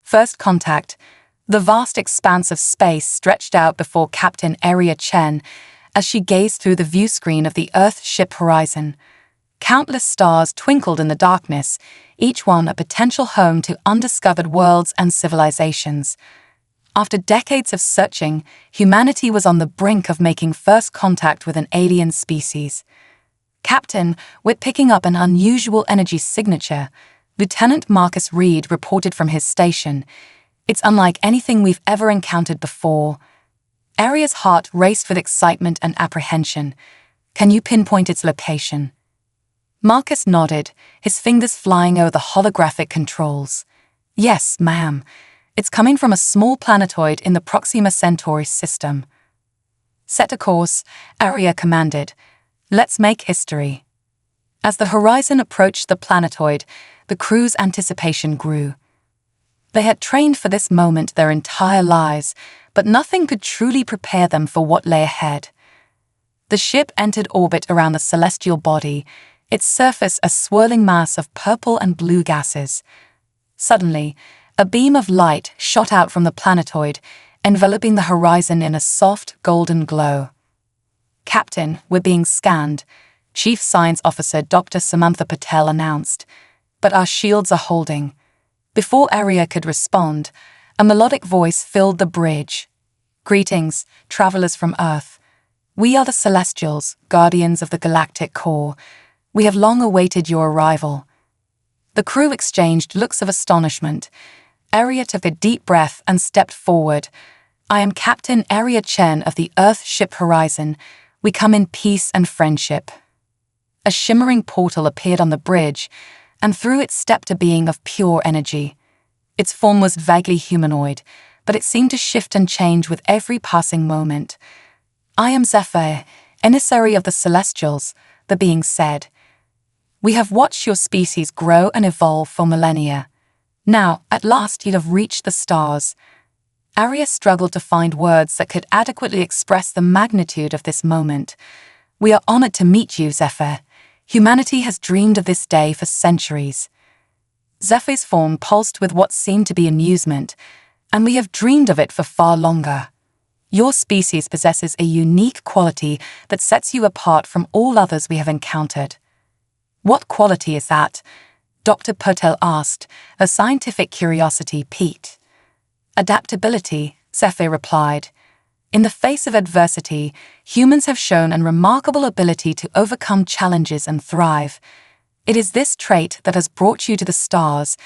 First contact. The vast expanse of space stretched out before Captain Aria Chen as she gazed through the view screen of the Earth ship horizon. Countless stars twinkled in the darkness, each one a potential home to undiscovered worlds and civilizations. After decades of searching, humanity was on the brink of making first contact with an alien species. Captain, we're picking up an unusual energy signature, Lieutenant Marcus Reed reported from his station. It's unlike anything we've ever encountered before. Aria's heart raced with excitement and apprehension. Can you pinpoint its location? Marcus nodded, his fingers flying over the holographic controls. Yes, ma'am. It's coming from a small planetoid in the Proxima Centauri system. Set a course, Aria commanded. Let's make history. As the horizon approached the planetoid, the crew's anticipation grew. They had trained for this moment their entire lives, but nothing could truly prepare them for what lay ahead. The ship entered orbit around the celestial body, its surface a swirling mass of purple and blue gases. Suddenly, a beam of light shot out from the planetoid, enveloping the horizon in a soft, golden glow. Captain, we're being scanned, Chief Science Officer Dr. Samantha Patel announced. But our shields are holding. Before Aria could respond, a melodic voice filled the bridge. Greetings, travelers from Earth. We are the Celestials, guardians of the galactic core. We have long awaited your arrival. The crew exchanged looks of astonishment. Aria took a deep breath and stepped forward. I am Captain Aria Chen of the Earth ship Horizon. We come in peace and friendship. A shimmering portal appeared on the bridge, and through it stepped a being of pure energy. Its form was vaguely humanoid, but it seemed to shift and change with every passing moment. I am Zephyr, emissary of the Celestials, the being said. We have watched your species grow and evolve for millennia. Now, at last, you have reached the stars. Aria struggled to find words that could adequately express the magnitude of this moment. We are honored to meet you, Zephyr. Humanity has dreamed of this day for centuries. Zephyr's form pulsed with what seemed to be amusement, and we have dreamed of it for far longer. Your species possesses a unique quality that sets you apart from all others we have encountered. What quality is that? Dr. Patel asked, her scientific curiosity piqued. Adaptability, Zephyr replied. In the face of adversity, humans have shown a remarkable ability to overcome challenges and thrive. It is this trait that has brought you to the stars,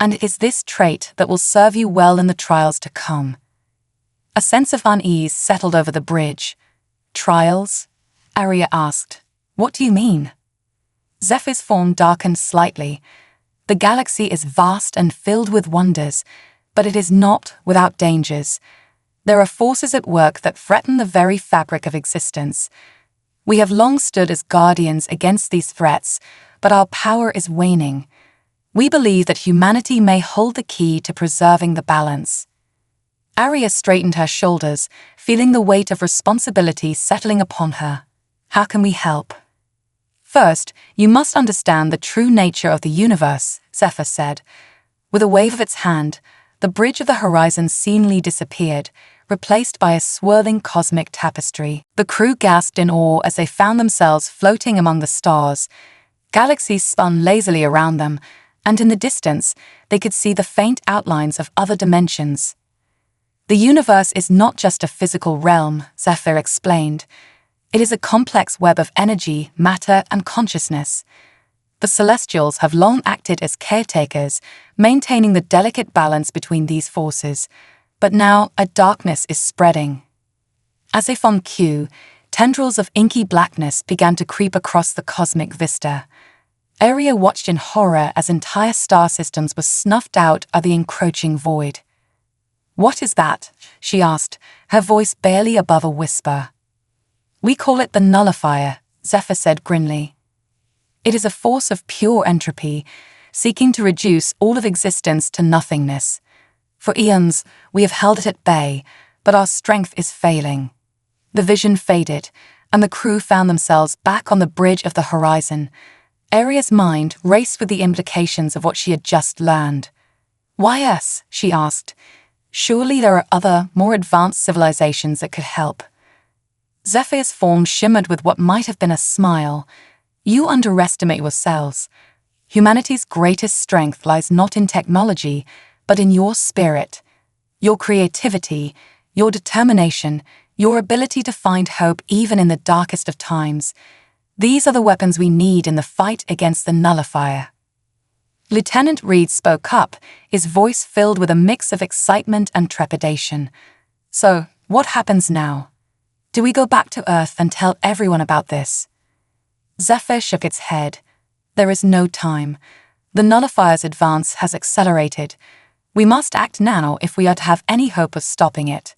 and it is this trait that will serve you well in the trials to come. A sense of unease settled over the bridge. Trials? Aria asked. What do you mean? Zephyr's form darkened slightly. The galaxy is vast and filled with wonders, but it is not without dangers. There are forces at work that threaten the very fabric of existence. We have long stood as guardians against these threats, but our power is waning. We believe that humanity may hold the key to preserving the balance. Aria straightened her shoulders, feeling the weight of responsibility settling upon her. How can we help? First, you must understand the true nature of the universe, Zephyr said. With a wave of its hand, the bridge of the horizon seemingly disappeared, replaced by a swirling cosmic tapestry. The crew gasped in awe as they found themselves floating among the stars. Galaxies spun lazily around them, and in the distance, they could see the faint outlines of other dimensions. The universe is not just a physical realm, Zephyr explained. It is a complex web of energy, matter, and consciousness. The Celestials have long acted as caretakers, maintaining the delicate balance between these forces. But now a darkness is spreading. As if on cue, tendrils of inky blackness began to creep across the cosmic vista. Aria watched in horror as entire star systems were snuffed out of the encroaching void. What is that? She asked, her voice barely above a whisper. We call it the nullifier, Zephyr said grimly. It is a force of pure entropy, seeking to reduce all of existence to nothingness. For eons, we have held it at bay, but our strength is failing. The vision faded, and the crew found themselves back on the bridge of the horizon. Aria's mind raced with the implications of what she had just learned. "Why us?" she asked. "Surely there are other, more advanced civilizations that could help." Zephyr's form shimmered with what might have been a smile. "You underestimate yourselves. Humanity's greatest strength lies not in technology, but in your spirit, your creativity, your determination, your ability to find hope even in the darkest of times. These are the weapons we need in the fight against the nullifier." Lieutenant Reed spoke up, his voice filled with a mix of excitement and trepidation. "So, what happens now? Do we go back to Earth and tell everyone about this?" Zephyr shook its head. "There is no time. The nullifier's advance has accelerated. We must act now if we are to have any hope of stopping it."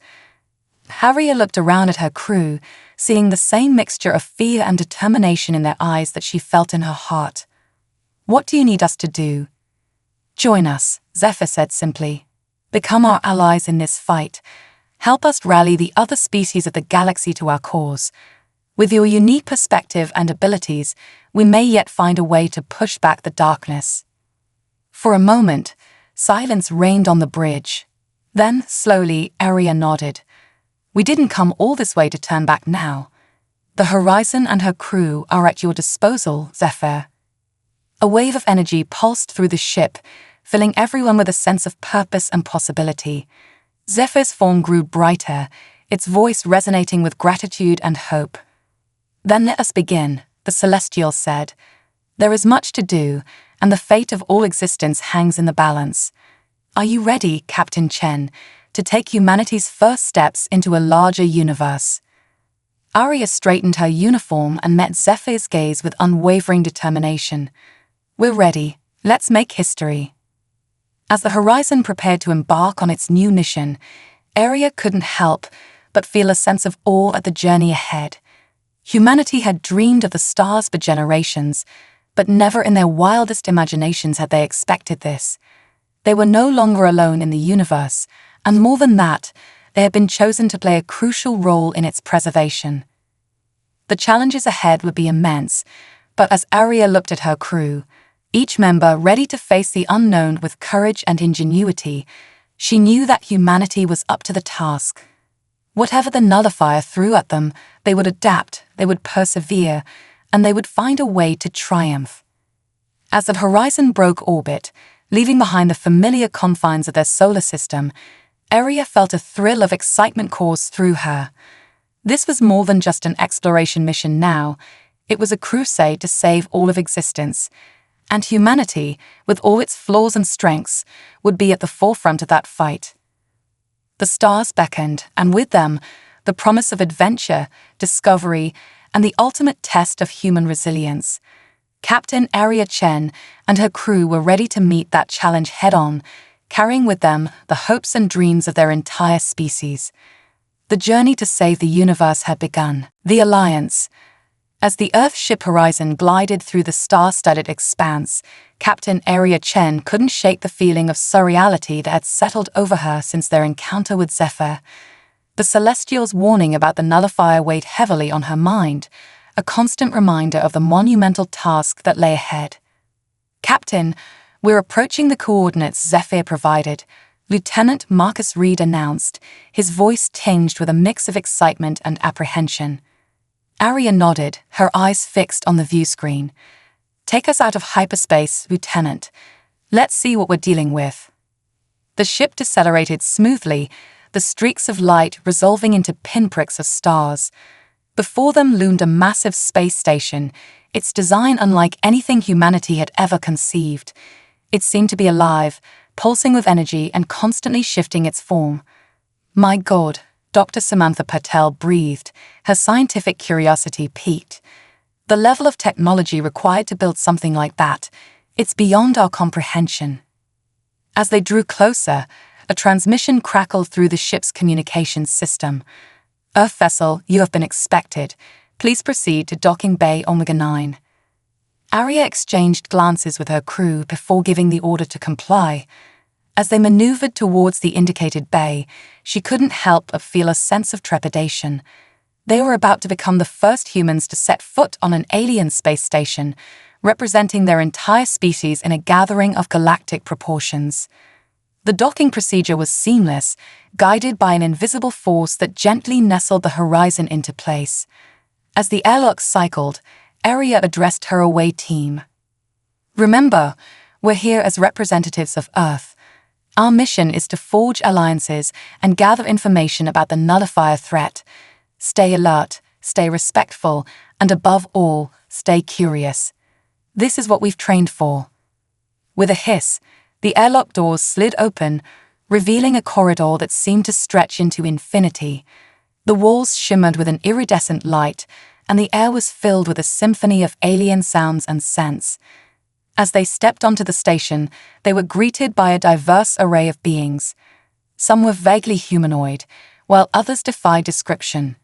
Harriet looked around at her crew, seeing the same mixture of fear and determination in their eyes that she felt in her heart. "What do you need us to do?" "Join us," Zephyr said simply. "Become our allies in this fight. Help us rally the other species of the galaxy to our cause. With your unique perspective and abilities, we may yet find a way to push back the darkness." For a moment, silence reigned on the bridge. Then, slowly, Aria nodded. "We didn't come all this way to turn back now. The Horizon and her crew are at your disposal, Zephyr." A wave of energy pulsed through the ship, filling everyone with a sense of purpose and possibility. Zephyr's form grew brighter, its voice resonating with gratitude and hope. "Then let us begin," the Celestial said. "There is much to do, and the fate of all existence hangs in the balance. Are you ready, Captain Chen, to take humanity's first steps into a larger universe?" Aria straightened her uniform and met Zephyr's gaze with unwavering determination. "We're ready. Let's make history." As the Horizon prepared to embark on its new mission, Aria couldn't help but feel a sense of awe at the journey ahead. Humanity had dreamed of the stars for generations, but never in their wildest imaginations had they expected this. They were no longer alone in the universe, and more than that, they had been chosen to play a crucial role in its preservation. The challenges ahead would be immense, but as Aria looked at her crew, each member ready to face the unknown with courage and ingenuity, she knew that humanity was up to the task. Whatever the nullifier threw at them, they would adapt, they would persevere, and they would find a way to triumph. As the Horizon broke orbit, leaving behind the familiar confines of their solar system, Aria felt a thrill of excitement course through her. This was more than just an exploration mission now. It was a crusade to save all of existence. And humanity, with all its flaws and strengths, would be at the forefront of that fight. The stars beckoned, and with them, the promise of adventure, discovery, and the ultimate test of human resilience. Captain Aria Chen and her crew were ready to meet that challenge head-on, carrying with them the hopes and dreams of their entire species. The journey to save the universe had begun. The Alliance. As the Earth ship Horizon glided through the star-studded expanse, Captain Aria Chen couldn't shake the feeling of surreality that had settled over her since their encounter with Zephyr. The Celestial's warning about the nullifier weighed heavily on her mind, a constant reminder of the monumental task that lay ahead. "Captain, we're approaching the coordinates Zephyr provided," Lieutenant Marcus Reed announced, his voice tinged with a mix of excitement and apprehension. Aria nodded, her eyes fixed on the view screen. "Take us out of hyperspace, Lieutenant. Let's see what we're dealing with." The ship decelerated smoothly, the streaks of light resolving into pinpricks of stars. Before them loomed a massive space station, its design unlike anything humanity had ever conceived. It seemed to be alive, pulsing with energy and constantly shifting its form. "My God," Dr. Samantha Patel breathed, her scientific curiosity piqued. "The level of technology required to build something like that, it's beyond our comprehension." As they drew closer, a transmission crackled through the ship's communications system. "Earth vessel, you have been expected. Please proceed to docking bay Omega 9. Aria exchanged glances with her crew before giving the order to comply. As they maneuvered towards the indicated bay, she couldn't help but feel a sense of trepidation. They were about to become the first humans to set foot on an alien space station, representing their entire species in a gathering of galactic proportions. The docking procedure was seamless, guided by an invisible force that gently nestled the horizon into place. As the airlock cycled, Aria addressed her away team. "Remember, we're here as representatives of Earth. Our mission is to forge alliances and gather information about the nullifier threat. Stay alert, stay respectful, and above all, stay curious. This is what we've trained for." With a hiss, the airlock doors slid open, revealing a corridor that seemed to stretch into infinity. The walls shimmered with an iridescent light, and the air was filled with a symphony of alien sounds and scents. As they stepped onto the station, they were greeted by a diverse array of beings. Some were vaguely humanoid, while others defied description.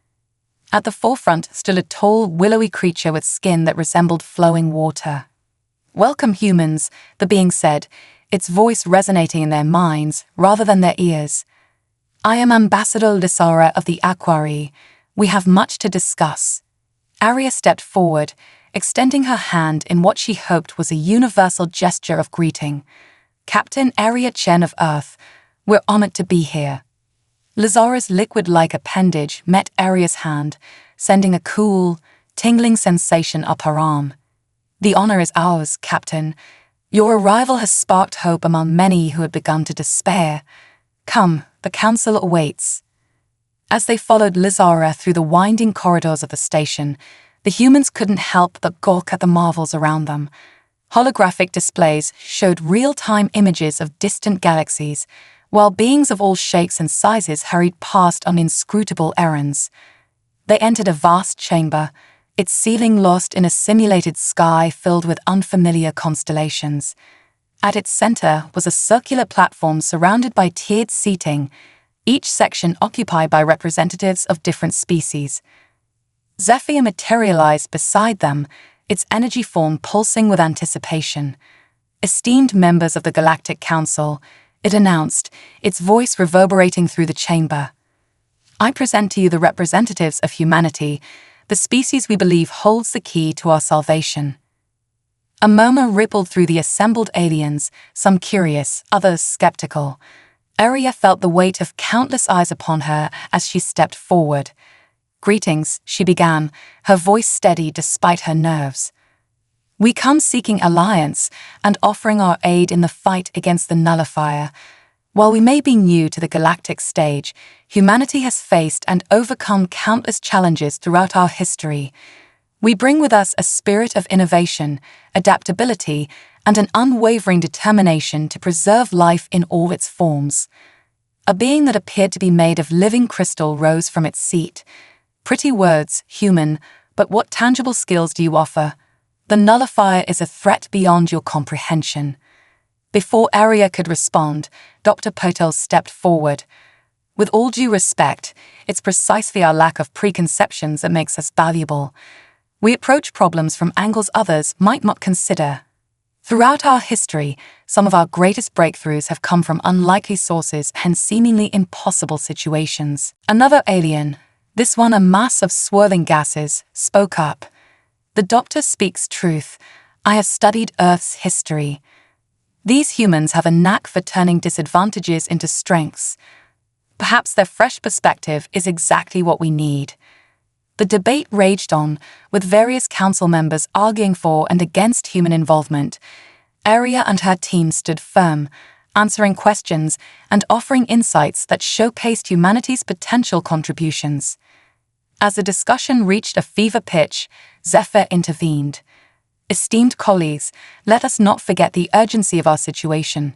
At the forefront stood a tall, willowy creature with skin that resembled flowing water. "Welcome, humans," the being said, its voice resonating in their minds rather than their ears. "I am Ambassador Lysara of the HFY. We have much to discuss." Aria stepped forward, extending her hand in what she hoped was a universal gesture of greeting. "Captain Aria Chen of Earth, we're honored to be here." Lysara's liquid-like appendage met Aria's hand, sending a cool, tingling sensation up her arm. "The honor is ours, Captain. Your arrival has sparked hope among many who had begun to despair. Come, the council awaits." As they followed Lysara through the winding corridors of the station, the humans couldn't help but gawk at the marvels around them. Holographic displays showed real-time images of distant galaxies, while beings of all shapes and sizes hurried past on inscrutable errands. They entered a vast chamber, its ceiling lost in a simulated sky filled with unfamiliar constellations. At its center was a circular platform surrounded by tiered seating, each section occupied by representatives of different species. Zephyr materialized beside them, its energy form pulsing with anticipation. "Esteemed members of the Galactic Council," it announced, its voice reverberating through the chamber. "I present to you the representatives of humanity, the species we believe holds the key to our salvation." A murmur rippled through the assembled aliens, some curious, others skeptical. Aria felt the weight of countless eyes upon her as she stepped forward. "Greetings," she began, her voice steady despite her nerves. "We come seeking alliance and offering our aid in the fight against the nullifier. While we may be new to the galactic stage, humanity has faced and overcome countless challenges throughout our history. We bring with us a spirit of innovation, adaptability, and an unwavering determination to preserve life in all its forms." A being that appeared to be made of living crystal rose from its seat. "Pretty words, human, but what tangible skills do you offer? The nullifier is a threat beyond your comprehension." Before Aria could respond, Dr. Potel stepped forward. "With all due respect, it's precisely our lack of preconceptions that makes us valuable. We approach problems from angles others might not consider. Throughout our history, some of our greatest breakthroughs have come from unlikely sources and seemingly impossible situations." Another alien, this one a mass of swirling gases, spoke up. "The doctor speaks truth. I have studied Earth's history. These humans have a knack for turning disadvantages into strengths. Perhaps their fresh perspective is exactly what we need." The debate raged on, with various council members arguing for and against human involvement. Aria and her team stood firm, answering questions and offering insights that showcased humanity's potential contributions. As the discussion reached a fever pitch, Zephyr intervened. "Esteemed colleagues, let us not forget the urgency of our situation.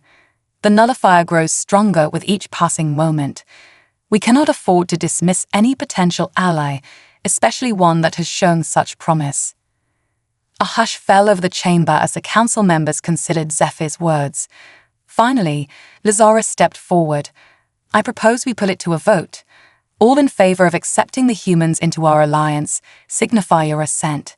The nullifier grows stronger with each passing moment. We cannot afford to dismiss any potential ally, especially one that has shown such promise." A hush fell over the chamber as the council members considered Zephyr's words. Finally, Lysara stepped forward. "I propose we put it to a vote. All in favor of accepting the humans into our alliance, signify your assent."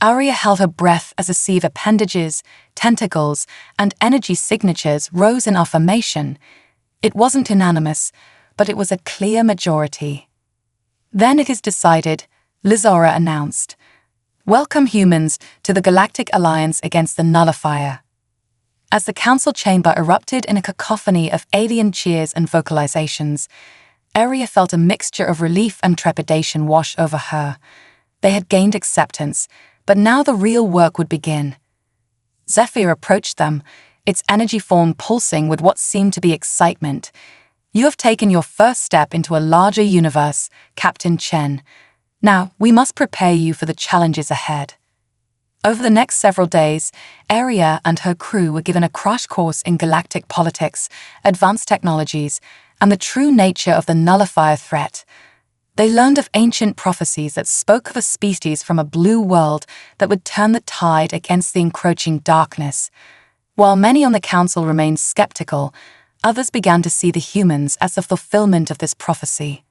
Aria held her breath as a sea of appendages, tentacles, and energy signatures rose in affirmation. It wasn't unanimous, but it was a clear majority. "Then it is decided," Lysara announced. "Welcome, humans, to the Galactic Alliance against the Nullifier." As the council chamber erupted in a cacophony of alien cheers and vocalizations, Aria felt a mixture of relief and trepidation wash over her. They had gained acceptance, but now the real work would begin. Zephyr approached them, its energy form pulsing with what seemed to be excitement. "You have taken your first step into a larger universe, Captain Chen. Now, we must prepare you for the challenges ahead." Over the next several days, Aria and her crew were given a crash course in galactic politics, advanced technologies, and the true nature of the nullifier threat. They learned of ancient prophecies that spoke of a species from a blue world that would turn the tide against the encroaching darkness. While many on the council remained skeptical, others began to see the humans as the fulfillment of this prophecy.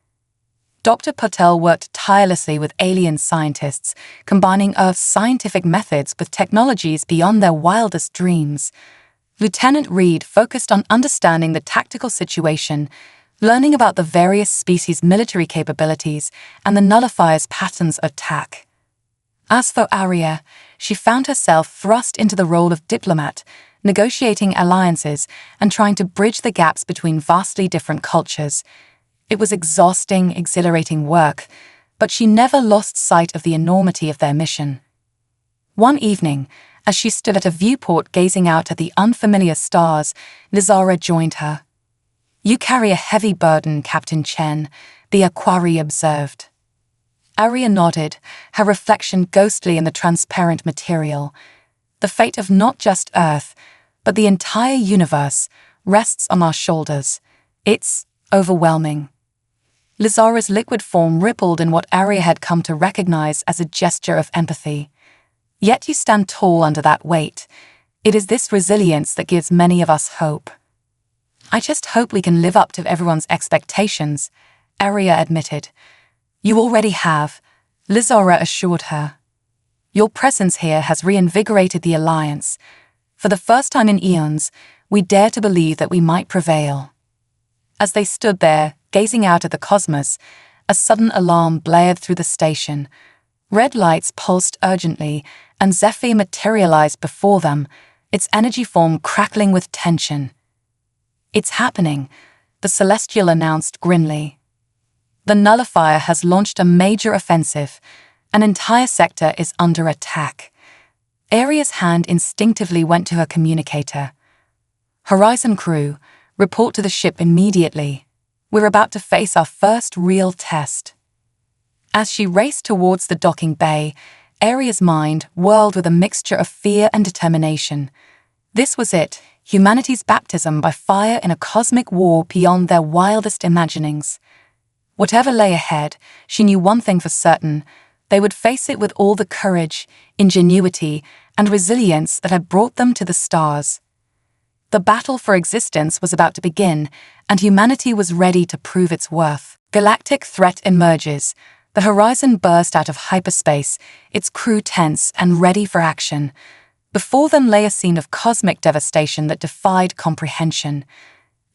Dr. Patel worked tirelessly with alien scientists, combining Earth's scientific methods with technologies beyond their wildest dreams. Lieutenant Reed focused on understanding the tactical situation, learning about the various species' military capabilities and the nullifier's patterns of attack. As for Aria, she found herself thrust into the role of diplomat, negotiating alliances and trying to bridge the gaps between vastly different cultures. It was exhausting, exhilarating work, but she never lost sight of the enormity of their mission. One evening, as she stood at a viewport gazing out at the unfamiliar stars, Lizara joined her. "You carry a heavy burden, Captain Chen," the Aquari observed. Aria nodded, her reflection ghostly in the transparent material. "The fate of not just Earth, but the entire universe, rests on our shoulders. It's overwhelming." Lizara's liquid form rippled in what Aria had come to recognize as a gesture of empathy. "Yet you stand tall under that weight. It is this resilience that gives many of us hope." "I just hope we can live up to everyone's expectations," Aria admitted. "You already have," Lizara assured her. "Your presence here has reinvigorated the Alliance. For the first time in eons, we dare to believe that we might prevail." As they stood there, gazing out at the cosmos, a sudden alarm blared through the station. Red lights pulsed urgently, and Zephyr materialized before them, its energy form crackling with tension. "It's happening," the Celestial announced grimly. "The Nullifier has launched a major offensive. An entire sector is under attack." Aria's hand instinctively went to her communicator. "Horizon crew, report to the ship immediately. We're about to face our first real test." As she raced towards the docking bay, Aria's mind whirled with a mixture of fear and determination. This was it, humanity's baptism by fire in a cosmic war beyond their wildest imaginings. Whatever lay ahead, she knew one thing for certain: they would face it with all the courage, ingenuity, and resilience that had brought them to the stars. The battle for existence was about to begin, and humanity was ready to prove its worth. Galactic threat emerges. The horizon burst out of hyperspace, its crew tense and ready for action. Before them lay a scene of cosmic devastation that defied comprehension.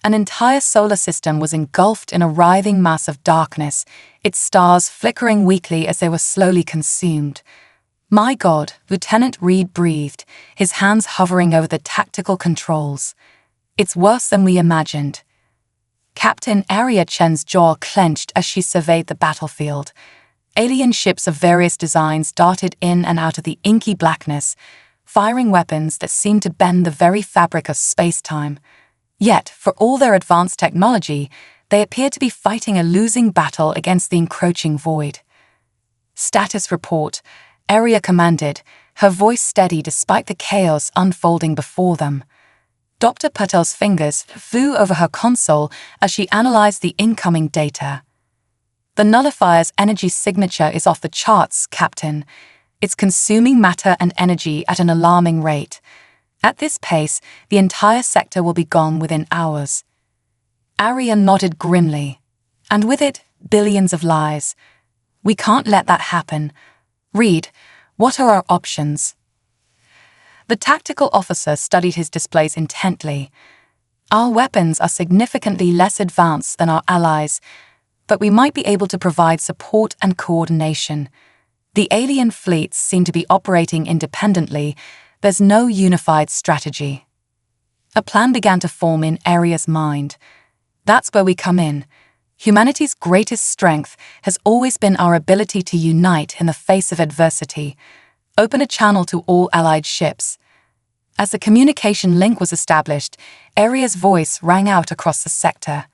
An entire solar system was engulfed in a writhing mass of darkness, its stars flickering weakly as they were slowly consumed. "My God," Lieutenant Reed breathed, his hands hovering over the tactical controls. "It's worse than we imagined." Captain Aria Chen's jaw clenched as she surveyed the battlefield. Alien ships of various designs darted in and out of the inky blackness, firing weapons that seemed to bend the very fabric of space-time. Yet, for all their advanced technology, they appeared to be fighting a losing battle against the encroaching void. "Status report," Aria commanded, her voice steady despite the chaos unfolding before them. Dr. Patel's fingers flew over her console as she analyzed the incoming data. "The Nullifier's energy signature is off the charts, Captain. It's consuming matter and energy at an alarming rate. At this pace, the entire sector will be gone within hours." Aria nodded grimly. "And with it, billions of lives. We can't let that happen. Reed, what are our options?" The tactical officer studied his displays intently. "Our weapons are significantly less advanced than our allies, but we might be able to provide support and coordination. The alien fleets seem to be operating independently. There's no unified strategy." A plan began to form in Aria's mind. That's where we come in. Humanity's greatest strength has always been our ability to unite in the face of adversity. Open a channel to all allied ships. As the communication link was established, Aria's voice rang out across the sector.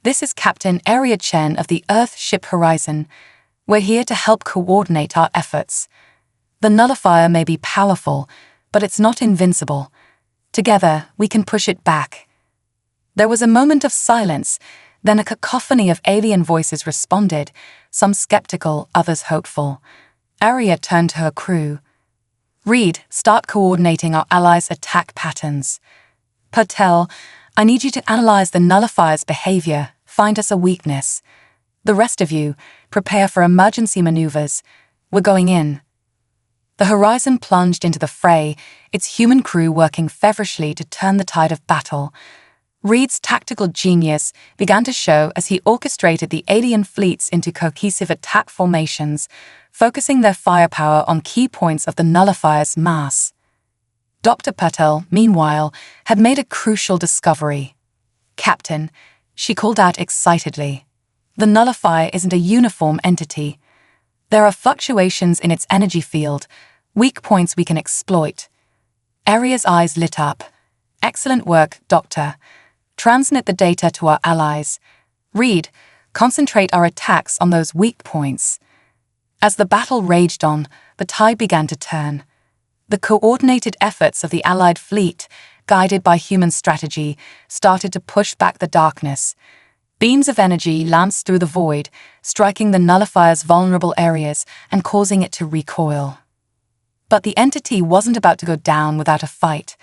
This is Captain Aria Chen of the Earth Ship Horizon. We're here to help coordinate our efforts. The nullifier may be powerful, but it's not invincible. Together, we can push it back. There was a moment of silence, then a cacophony of alien voices responded, some skeptical, others hopeful. Aria turned to her crew. Reed, start coordinating our allies' attack patterns. Patel, I need you to analyze the nullifier's behavior, find us a weakness. The rest of you, prepare for emergency maneuvers. We're going in. The Horizon plunged into the fray, its human crew working feverishly to turn the tide of battle. Reed's tactical genius began to show as he orchestrated the alien fleets into cohesive attack formations, focusing their firepower on key points of the nullifier's mass. Dr. Patel, meanwhile, had made a crucial discovery. Captain, she called out excitedly. The nullifier isn't a uniform entity. There are fluctuations in its energy field, weak points we can exploit. Aria's eyes lit up. Excellent work, Doctor. Transmit the data to our allies. Reed, concentrate our attacks on those weak points. As the battle raged on, the tide began to turn. The coordinated efforts of the Allied fleet, guided by human strategy, started to push back the darkness. Beams of energy lanced through the void, striking the nullifier's vulnerable areas and causing it to recoil. But the entity wasn't about to go down without a fight.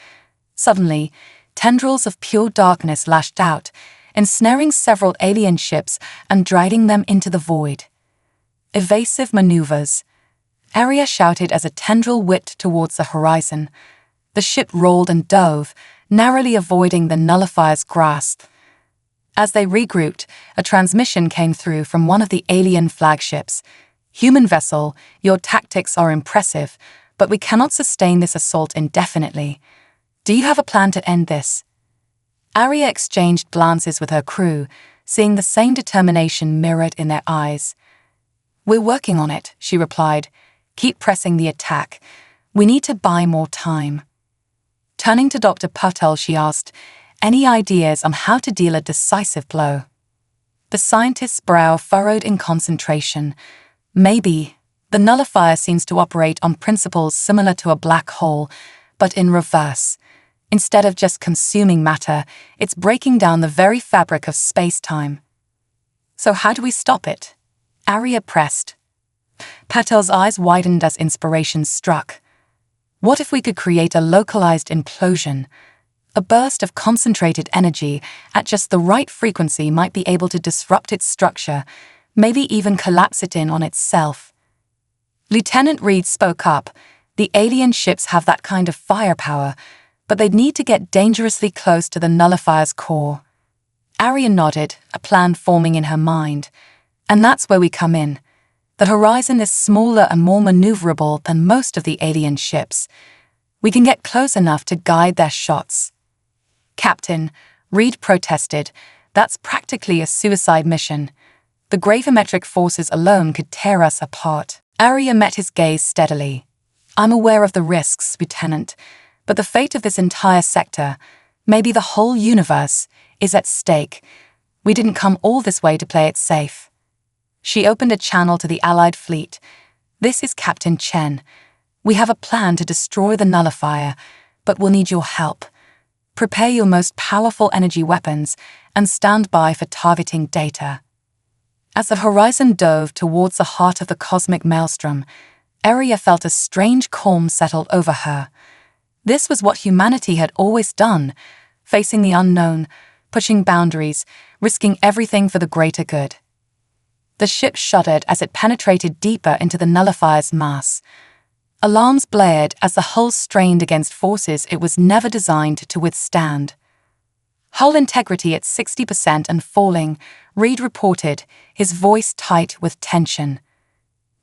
Suddenly, tendrils of pure darkness lashed out, ensnaring several alien ships and dragging them into the void. Evasive maneuvers. Aria shouted as a tendril whipped towards the horizon. The ship rolled and dove, narrowly avoiding the nullifier's grasp. As they regrouped, a transmission came through from one of the alien flagships. Human vessel, your tactics are impressive, but we cannot sustain this assault indefinitely. Do you have a plan to end this? Aria exchanged glances with her crew, seeing the same determination mirrored in their eyes. We're working on it, she replied. Keep pressing the attack. We need to buy more time. Turning to Dr. Patel, she asked, any ideas on how to deal a decisive blow? The scientist's brow furrowed in concentration. Maybe. The nullifier seems to operate on principles similar to a black hole, but in reverse. Instead of just consuming matter, it's breaking down the very fabric of space-time. So how do we stop it? Aria pressed. Patel's eyes widened as inspiration struck. What if we could create a localized implosion? A burst of concentrated energy at just the right frequency might be able to disrupt its structure, maybe even collapse it in on itself. Lieutenant Reed spoke up. The alien ships have that kind of firepower, but they'd need to get dangerously close to the nullifier's core. Aria nodded, a plan forming in her mind. And that's where we come in. The Horizon is smaller and more maneuverable than most of the alien ships. We can get close enough to guide their shots. Captain, Reed protested, that's practically a suicide mission. The gravimetric forces alone could tear us apart. Aria met his gaze steadily. I'm aware of the risks, Lieutenant, but the fate of this entire sector, maybe the whole universe, is at stake. We didn't come all this way to play it safe. She opened a channel to the Allied fleet. This is Captain Chen. We have a plan to destroy the nullifier, but we'll need your help. Prepare your most powerful energy weapons and stand by for targeting data. As the Horizon dove towards the heart of the cosmic maelstrom, Aria felt a strange calm settle over her. This was what humanity had always done, facing the unknown, pushing boundaries, risking everything for the greater good. The ship shuddered as it penetrated deeper into the nullifier's mass. Alarms blared as the hull strained against forces it was never designed to withstand. Hull integrity at 60% and falling, Reed reported, his voice tight with tension.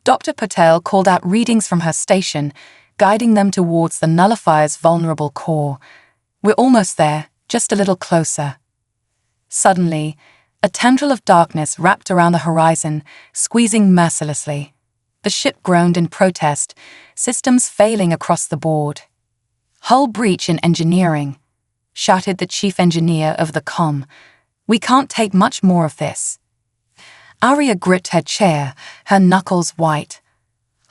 Dr. Patel called out readings from her station, guiding them towards the nullifier's vulnerable core. We're almost there, just a little closer. Suddenly, a tendril of darkness wrapped around the horizon, squeezing mercilessly. The ship groaned in protest, systems failing across the board. "Hull breach in engineering," shouted the chief engineer of the comm. "We can't take much more of this." Arya gripped her chair, her knuckles white.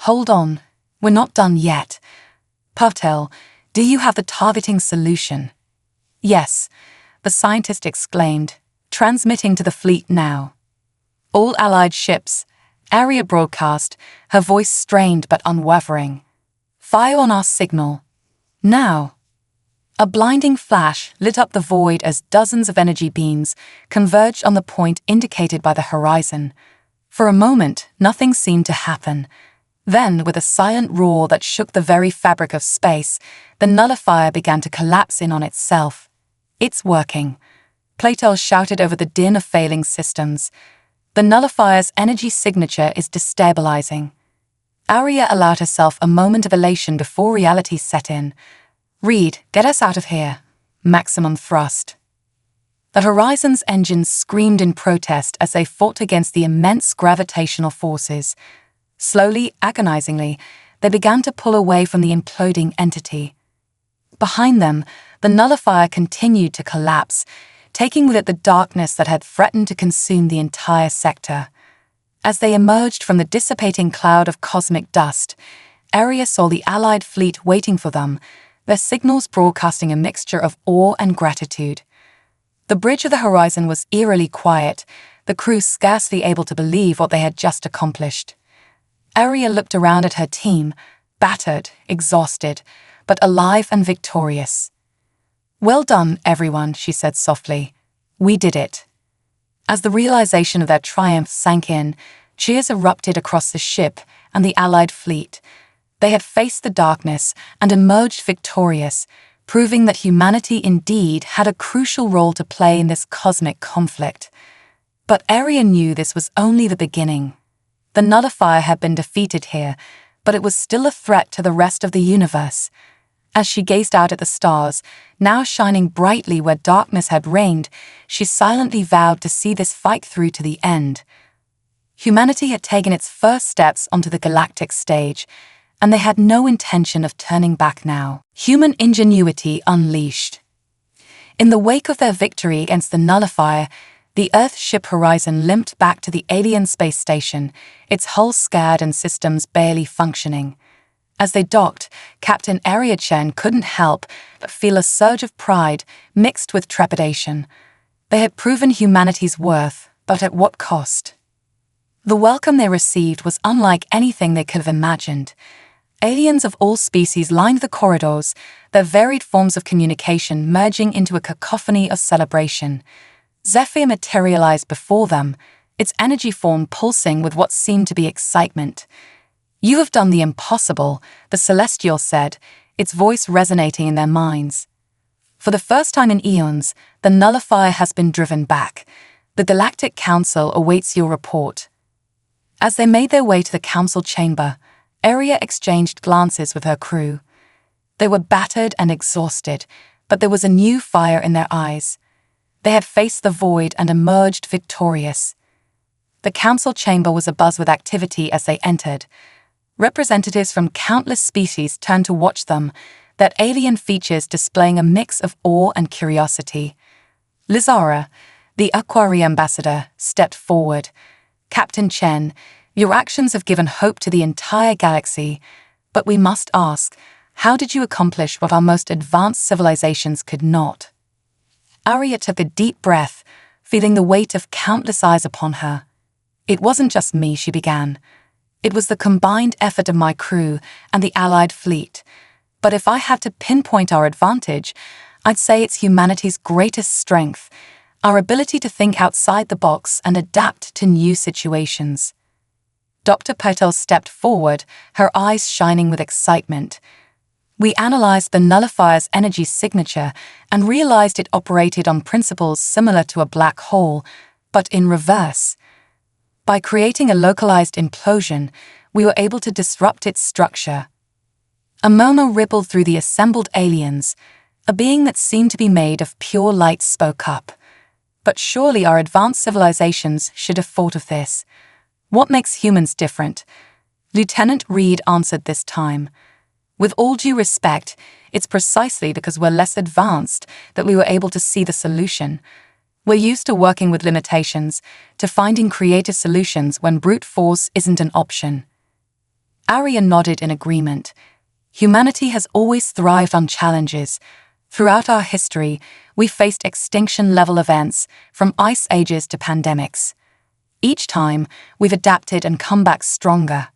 "Hold on, we're not done yet. Patel, do you have the targeting solution?" "Yes," the scientist exclaimed, "transmitting to the fleet now." "All Allied ships," Arya broadcast, her voice strained but unwavering. "Fire on our signal. Now." A blinding flash lit up the void as dozens of energy beams converged on the point indicated by the horizon. For a moment, nothing seemed to happen. Then, with a silent roar that shook the very fabric of space, the nullifier began to collapse in on itself. "It's working," Platel shouted over the din of failing systems. "The nullifier's energy signature is destabilizing." Arya allowed herself a moment of elation before reality set in. "Reed, get us out of here. Maximum thrust." The Horizon's engines screamed in protest as they fought against the immense gravitational forces. Slowly, agonizingly, they began to pull away from the imploding entity. Behind them, the nullifier continued to collapse, taking with it the darkness that had threatened to consume the entire sector. As they emerged from the dissipating cloud of cosmic dust, Arya saw the Allied fleet waiting for them, their signals broadcasting a mixture of awe and gratitude. The bridge of the Horizon was eerily quiet, the crew scarcely able to believe what they had just accomplished. Arya looked around at her team, battered, exhausted, but alive and victorious. "Well done, everyone," she said softly. "We did it." As the realization of their triumph sank in, cheers erupted across the ship and the Allied fleet. They had faced the darkness and emerged victorious, proving that humanity indeed had a crucial role to play in this cosmic conflict. But Arya knew this was only the beginning. The nullifier had been defeated here, but it was still a threat to the rest of the universe. As she gazed out at the stars, now shining brightly where darkness had reigned, she silently vowed to see this fight through to the end. Humanity had taken its first steps onto the galactic stage, and they had no intention of turning back now. Human ingenuity unleashed. In the wake of their victory against the nullifier, the Earth ship Horizon limped back to the alien space station, its hull scarred and systems barely functioning. As they docked, Captain Arya Chen couldn't help but feel a surge of pride mixed with trepidation. They had proven humanity's worth, but at what cost? The welcome they received was unlike anything they could have imagined. Aliens of all species lined the corridors, their varied forms of communication merging into a cacophony of celebration. Zephyr materialized before them, its energy form pulsing with what seemed to be excitement. "You have done the impossible," the Celestial said, its voice resonating in their minds. "For the first time in eons, the nullifier has been driven back. The Galactic Council awaits your report." As they made their way to the council chamber, Arya exchanged glances with her crew. They were battered and exhausted, but there was a new fire in their eyes. They had faced the void and emerged victorious. The council chamber was abuzz with activity as they entered. Representatives from countless species turned to watch them, their alien features displaying a mix of awe and curiosity. Lizara, the Aquari ambassador, stepped forward. "Captain Chen, your actions have given hope to the entire galaxy, but we must ask, how did you accomplish what our most advanced civilizations could not?" Arya took a deep breath, feeling the weight of countless eyes upon her. "It wasn't just me," she began. "It was the combined effort of my crew and the Allied fleet. But if I had to pinpoint our advantage, I'd say it's humanity's greatest strength, our ability to think outside the box and adapt to new situations." Dr. Patel stepped forward, her eyes shining with excitement. "We analyzed the nullifier's energy signature and realized it operated on principles similar to a black hole, but in reverse. By creating a localized implosion, we were able to disrupt its structure." A murmur rippled through the assembled aliens. A being that seemed to be made of pure light spoke up. But surely our advanced civilizations should have thought of this. What makes humans different? Lieutenant Reed answered this time. With all due respect, it's precisely because we're less advanced that we were able to see the solution. We're used to working with limitations, to finding creative solutions when brute force isn't an option. Arya nodded in agreement. Humanity has always thrived on challenges. Throughout our history, we faced extinction-level events, from ice ages to pandemics. Each time, we've adapted and come back stronger.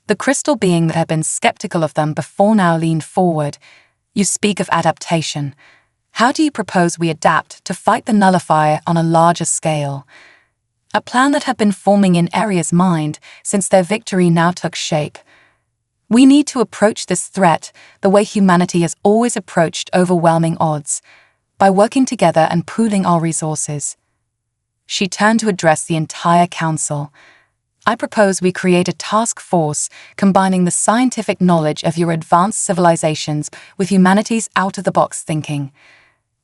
The crystal being that had been skeptical of them before now leaned forward. You speak of adaptation. How do you propose we adapt to fight the nullifier on a larger scale? A plan that had been forming in Arya's mind since their victory now took shape. We need to approach this threat the way humanity has always approached overwhelming odds, by working together and pooling our resources. She turned to address the entire council. I propose we create a task force combining the scientific knowledge of your advanced civilizations with humanity's out-of-the-box thinking.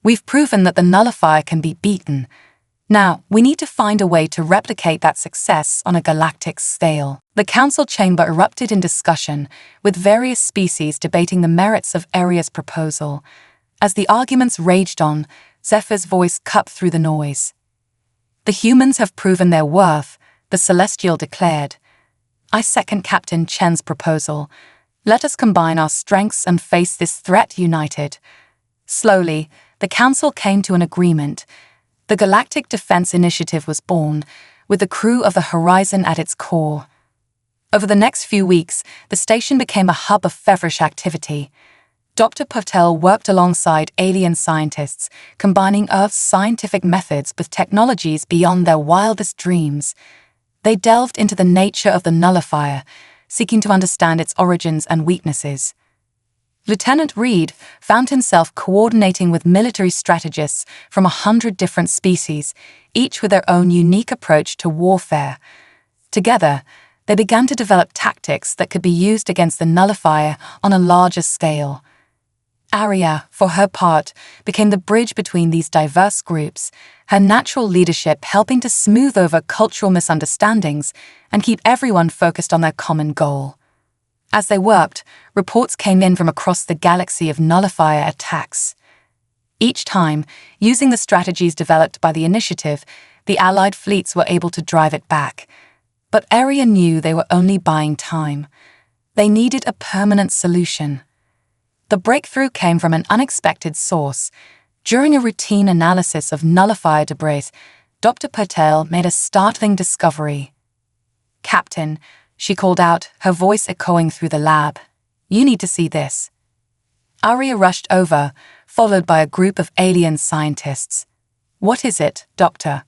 We've proven that the nullifier can be beaten. Now, we need to find a way to replicate that success on a galactic scale. The council chamber erupted in discussion, with various species debating the merits of Arya's proposal. As the arguments raged on, Zephyr's voice cut through the noise. The humans have proven their worth, the Celestial declared. I second Captain Chen's proposal. Let us combine our strengths and face this threat united. Slowly, the council came to an agreement. The Galactic Defense Initiative was born, with the crew of the Horizon at its core. Over the next few weeks, the station became a hub of feverish activity. Dr. Patel worked alongside alien scientists, combining Earth's scientific methods with technologies beyond their wildest dreams. They delved into the nature of the nullifier, seeking to understand its origins and weaknesses. Lieutenant Reed found himself coordinating with military strategists from 100 different species, each with their own unique approach to warfare. Together, they began to develop tactics that could be used against the nullifier on a larger scale. Arya, for her part, became the bridge between these diverse groups, her natural leadership helping to smooth over cultural misunderstandings and keep everyone focused on their common goal. As they worked, reports came in from across the galaxy of nullifier attacks. Each time, using the strategies developed by the initiative, the Allied fleets were able to drive it back. But Arya knew they were only buying time. They needed a permanent solution. The breakthrough came from an unexpected source. During a routine analysis of nullifier debris, Dr. Patel made a startling discovery. "Captain," she called out, her voice echoing through the lab. "You need to see this." Arya rushed over, followed by a group of alien scientists. "What is it, Doctor?"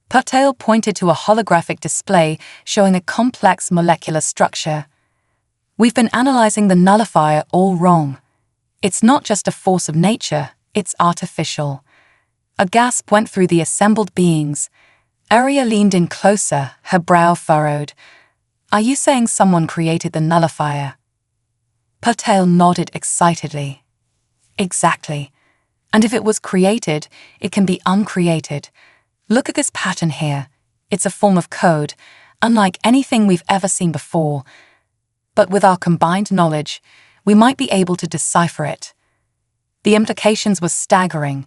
Patel pointed to a holographic display showing a complex molecular structure. "We've been analyzing the nullifier all wrong. It's not just a force of nature, it's artificial." A gasp went through the assembled beings. Arya leaned in closer, her brow furrowed. "Are you saying someone created the nullifier?" Patel nodded excitedly. "Exactly. And if it was created, it can be uncreated. Look at this pattern here. It's a form of code, unlike anything we've ever seen before. But with our combined knowledge, we might be able to decipher it." The implications were staggering.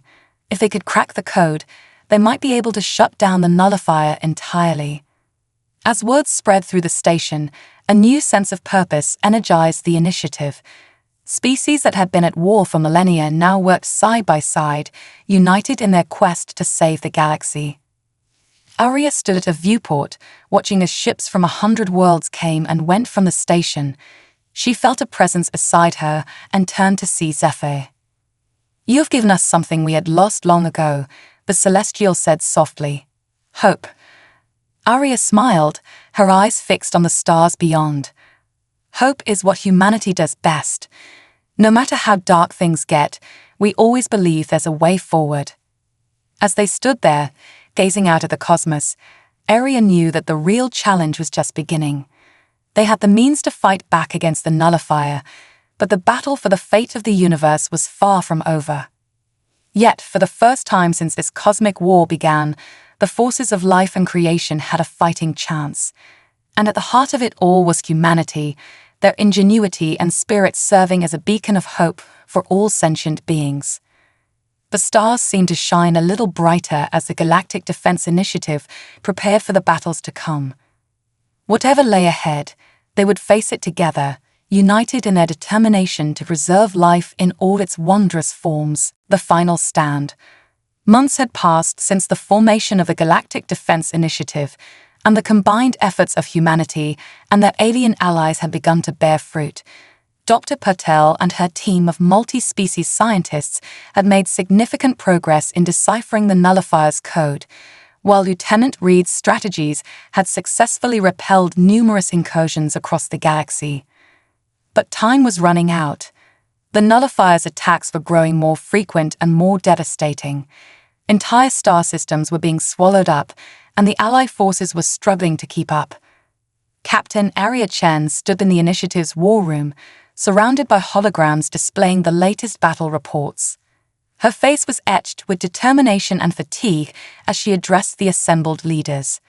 If they could crack the code, they might be able to shut down the nullifier entirely. As words spread through the station, a new sense of purpose energized the initiative. Species that had been at war for millennia now worked side by side, united in their quest to save the galaxy. Arya stood at a viewport, watching as ships from 100 worlds came and went from the station. She felt a presence beside her and turned to see Zephyr. "You have given us something we had lost long ago," the Celestial said softly. "Hope." Arya smiled, her eyes fixed on the stars beyond. Hope is what humanity does best. No matter how dark things get, we always believe there's a way forward. As they stood there, gazing out at the cosmos, Arya knew that the real challenge was just beginning. They had the means to fight back against the nullifier, But the battle for the fate of the universe was far from over. Yet, for the first time since this cosmic war began, the forces of life and creation had a fighting chance. And at the heart of it all was humanity, their ingenuity and spirit serving as a beacon of hope for all sentient beings. The stars seemed to shine a little brighter as the Galactic Defense Initiative prepared for the battles to come. Whatever lay ahead, they would face it together, united in their determination to preserve life in all its wondrous forms. The final stand. Months had passed since the formation of the Galactic Defense Initiative, and the combined efforts of humanity and their alien allies had begun to bear fruit. Dr. Patel and her team of multi-species scientists had made significant progress in deciphering the nullifier's code, while Lieutenant Reed's strategies had successfully repelled numerous incursions across the galaxy. But time was running out. The nullifier's attacks were growing more frequent and more devastating. Entire star systems were being swallowed up, and the Ally forces were struggling to keep up. Captain Aria Chen stood in the Initiative's war room, surrounded by holograms displaying the latest battle reports. Her face was etched with determination and fatigue as she addressed the assembled leaders.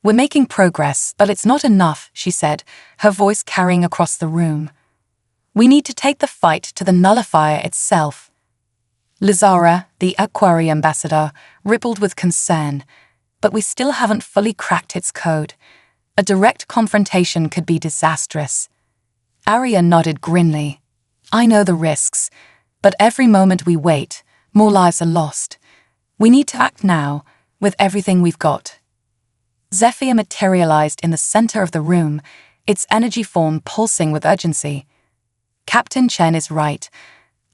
"We're making progress, but it's not enough," she said, her voice carrying across the room. "We need to take the fight to the nullifier itself." Lizara, the HFY ambassador, rippled with concern. "But we still haven't fully cracked its code. A direct confrontation could be disastrous." Aria nodded grimly. "I know the risks, but every moment we wait, more lives are lost. We need to act now, with everything we've got." Zephyr materialized in the center of the room, its energy form pulsing with urgency. "Captain Chen is right.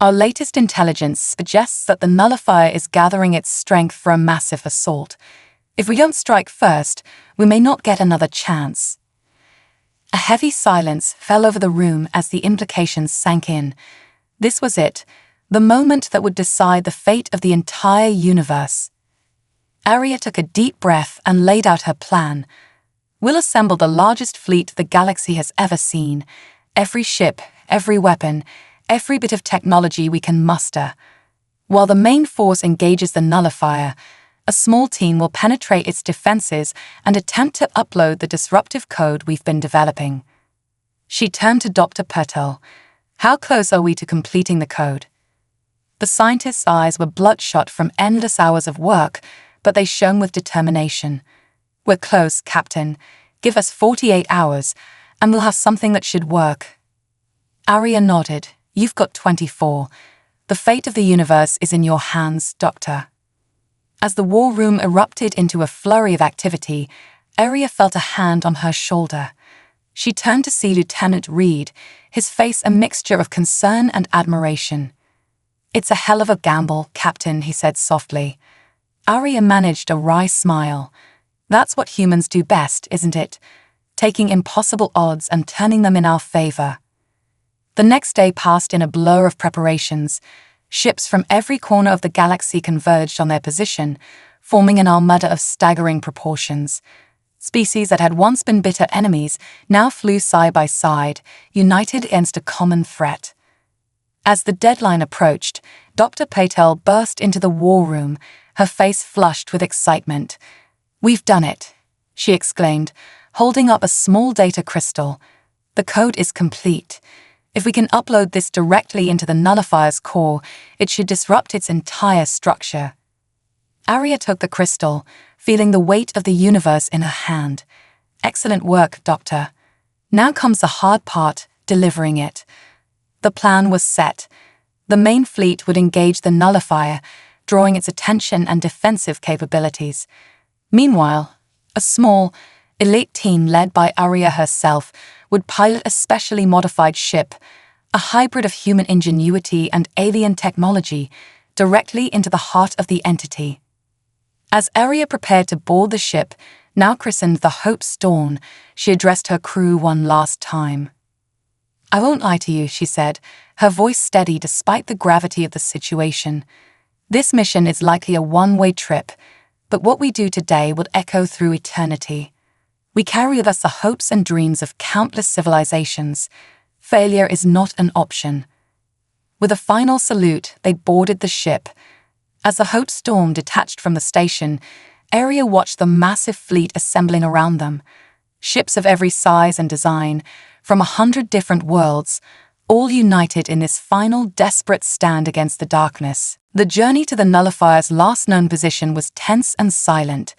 Our latest intelligence suggests that the nullifier is gathering its strength for a massive assault. If we don't strike first, we may not get another chance." A heavy silence fell over the room as the implications sank in. This was it, the moment that would decide the fate of the entire universe. Aria took a deep breath and laid out her plan. "We'll assemble the largest fleet the galaxy has ever seen. Every ship, every weapon, every bit of technology we can muster. While the main force engages the nullifier, a small team will penetrate its defenses and attempt to upload the disruptive code we've been developing." She turned to Dr. Patel. "How close are we to completing the code?" The scientist's eyes were bloodshot from endless hours of work, but they shone with determination. "We're close, Captain. Give us 48 hours, and we'll have something that should work." Aria nodded. "You've got 24. The fate of the universe is in your hands, Doctor." As the war room erupted into a flurry of activity, Aria felt a hand on her shoulder. She turned to see Lieutenant Reed, his face a mixture of concern and admiration. "It's a hell of a gamble, Captain," he said softly. Aria managed a wry smile. "That's what humans do best, isn't it? Taking impossible odds and turning them in our favor." The next day passed in a blur of preparations. Ships from every corner of the galaxy converged on their position, forming an armada of staggering proportions. Species that had once been bitter enemies now flew side by side, united against a common threat. As the deadline approached, Dr. Patel burst into the war room, her face flushed with excitement. "We've done it," she exclaimed, holding up a small data crystal. "The code is complete. If we can upload this directly into the nullifier's core, it should disrupt its entire structure." Aria took the crystal, feeling the weight of the universe in her hand. "Excellent work, Doctor. Now comes the hard part, delivering it." The plan was set. The main fleet would engage the nullifier, drawing its attention and defensive capabilities. Meanwhile, a small, elite team led by Aria herself would pilot a specially modified ship, a hybrid of human ingenuity and alien technology, directly into the heart of the entity. As Aria prepared to board the ship, now christened the Hope's Dawn, she addressed her crew one last time. "I won't lie to you," she said, her voice steady despite the gravity of the situation. "This mission is likely a one-way trip, but what we do today will echo through eternity. We carry with us the hopes and dreams of countless civilizations. Failure is not an option. With a final salute, they boarded the ship. As the Haute Storm detached from the station, Aria watched the massive fleet assembling around them. Ships of every size and design, from 100 different worlds, all united in this final desperate stand against the darkness. The journey to the Nullifier's last known position was tense and silent.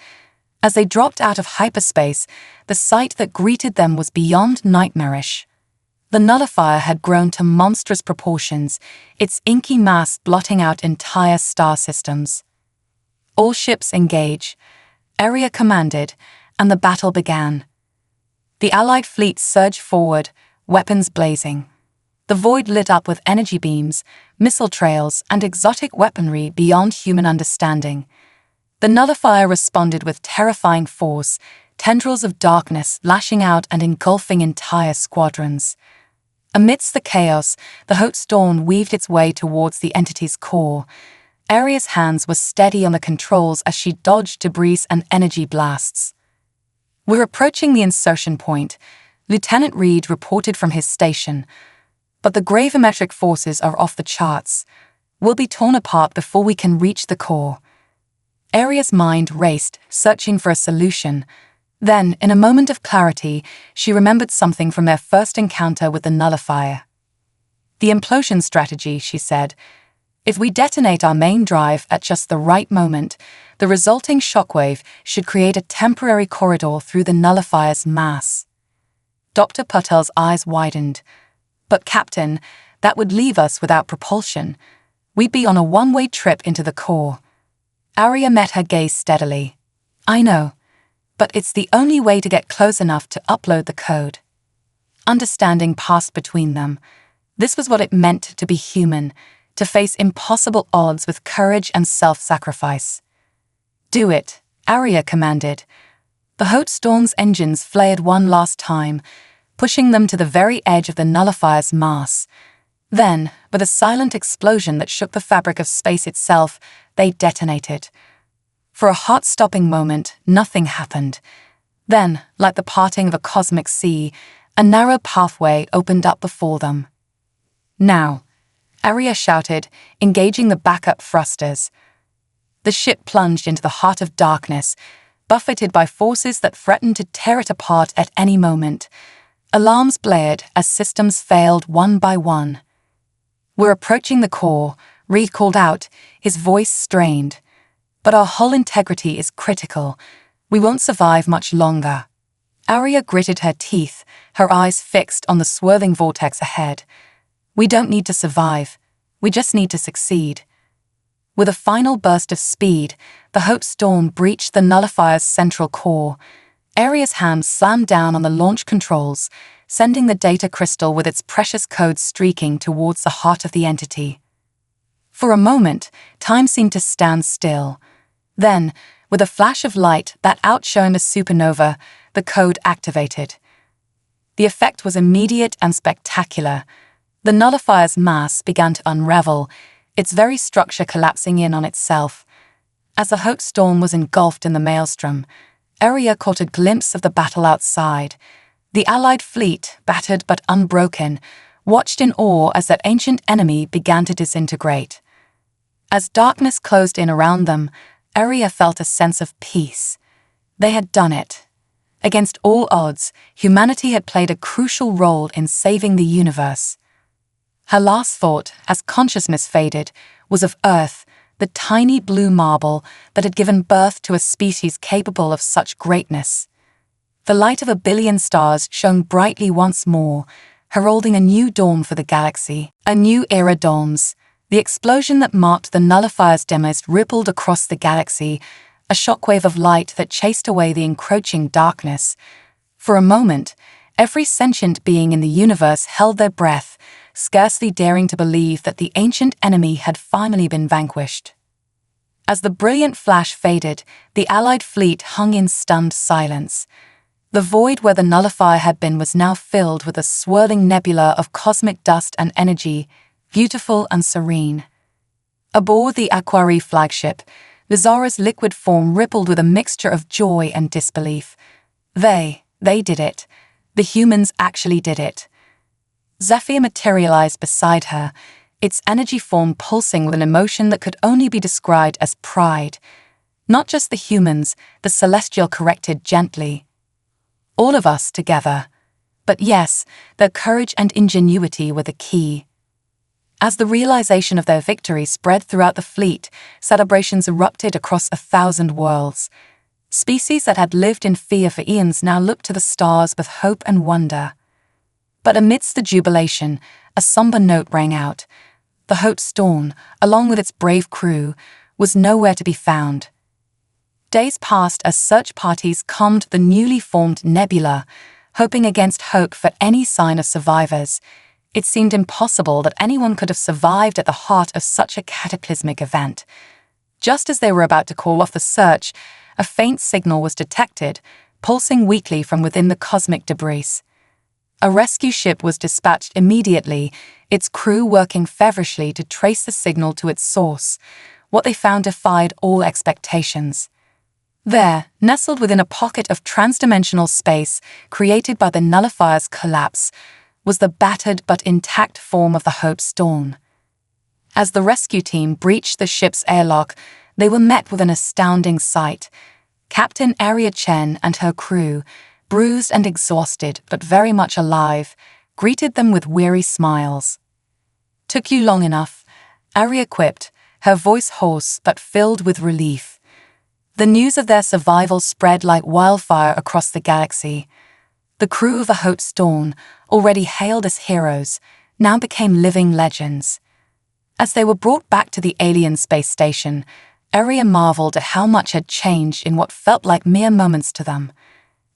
As they dropped out of hyperspace, the sight that greeted them was beyond nightmarish. The Nullifier had grown to monstrous proportions, its inky mass blotting out entire star systems. All ships engage, Aria commanded, and the battle began. The Allied fleet surged forward, weapons blazing. The void lit up with energy beams, missile trails, and exotic weaponry beyond human understanding. The Nullifier responded with terrifying force, tendrils of darkness lashing out and engulfing entire squadrons. Amidst the chaos, the Haute Storm weaved its way towards the entity's core. Aria's hands were steady on the controls as she dodged debris and energy blasts. "We're approaching the insertion point," Lieutenant Reed reported from his station. "But the gravimetric forces are off the charts. We'll be torn apart before we can reach the core." Aria's mind raced, searching for a solution. Then, in a moment of clarity, she remembered something from their first encounter with the Nullifier. "The implosion strategy," she said. "If we detonate our main drive at just the right moment, the resulting shockwave should create a temporary corridor through the Nullifier's mass." Dr. Patel's eyes widened. "But Captain, that would leave us without propulsion. We'd be on a one-way trip into the core." Aria met her gaze steadily. "I know, but it's the only way to get close enough to upload the code." Understanding passed between them. This was what it meant to be human, to face impossible odds with courage and self-sacrifice. "Do it," Aria commanded. The Haute Storm's engines flared one last time, pushing them to the very edge of the Nullifier's mass. Then, with a silent explosion that shook the fabric of space itself, they detonated. For a heart-stopping moment, nothing happened. Then, like the parting of a cosmic sea, a narrow pathway opened up before them. "Now," Aria shouted, engaging the backup thrusters. The ship plunged into the heart of darkness, buffeted by forces that threatened to tear it apart at any moment. Alarms blared as systems failed one by one. "We're approaching the core," Reed called out, his voice strained. "But our hull integrity is critical. We won't survive much longer." Aria gritted her teeth, her eyes fixed on the swirling vortex ahead. "We don't need to survive. We just need to succeed." With a final burst of speed, the Haute Storm breached the Nullifier's central core. Aria's hand slammed down on the launch controls, sending the data crystal with its precious code streaking towards the heart of the entity. For a moment, time seemed to stand still. Then, with a flash of light that outshone a supernova, the code activated. The effect was immediate and spectacular. The Nullifier's mass began to unravel, its very structure collapsing in on itself. As the Haute Storm was engulfed in the maelstrom, Aria caught a glimpse of the battle outside. The Allied fleet, battered but unbroken, watched in awe as that ancient enemy began to disintegrate. As darkness closed in around them, Aria felt a sense of peace. They had done it. Against all odds, humanity had played a crucial role in saving the universe. Her last thought, as consciousness faded, was of Earth, the tiny blue marble that had given birth to a species capable of such greatness. The light of 1 billion stars shone brightly once more, heralding a new dawn for the galaxy. A new era dawns. The explosion that marked the Nullifier's demise rippled across the galaxy, a shockwave of light that chased away the encroaching darkness. For a moment, every sentient being in the universe held their breath, scarcely daring to believe that the ancient enemy had finally been vanquished. As the brilliant flash faded, the Allied fleet hung in stunned silence. The void where the Nullifier had been was now filled with a swirling nebula of cosmic dust and energy, beautiful and serene. Aboard the Aquarii flagship, Vizara's liquid form rippled with a mixture of joy and disbelief. They did it. The humans actually did it. Zephyr materialized beside her, its energy form pulsing with an emotion that could only be described as pride. Not just the humans, the celestial corrected gently. All of us together. But yes, their courage and ingenuity were the key. As the realization of their victory spread throughout the fleet, celebrations erupted across 1,000 worlds. Species that had lived in fear for eons now looked to the stars with hope and wonder. But amidst the jubilation, a somber note rang out. The Hope's Dawn, along with its brave crew, was nowhere to be found. Days passed as search parties combed the newly formed nebula, hoping against hope for any sign of survivors. It seemed impossible that anyone could have survived at the heart of such a cataclysmic event. Just as they were about to call off the search, a faint signal was detected, pulsing weakly from within the cosmic debris. A rescue ship was dispatched immediately, its crew working feverishly to trace the signal to its source. What they found defied all expectations. There, nestled within a pocket of transdimensional space created by the nullifier's collapse, was the battered but intact form of the Hope's Dawn. As the rescue team breached the ship's airlock, they were met with an astounding sight. Captain Aria Chen and her crew, bruised and exhausted but very much alive, greeted them with weary smiles. "Took you long enough," Aria quipped, her voice hoarse but filled with relief. The news of their survival spread like wildfire across the galaxy. The crew of the Hope's Dawn, already hailed as heroes, now became living legends. As they were brought back to the alien space station, Aria marveled at how much had changed in what felt like mere moments to them.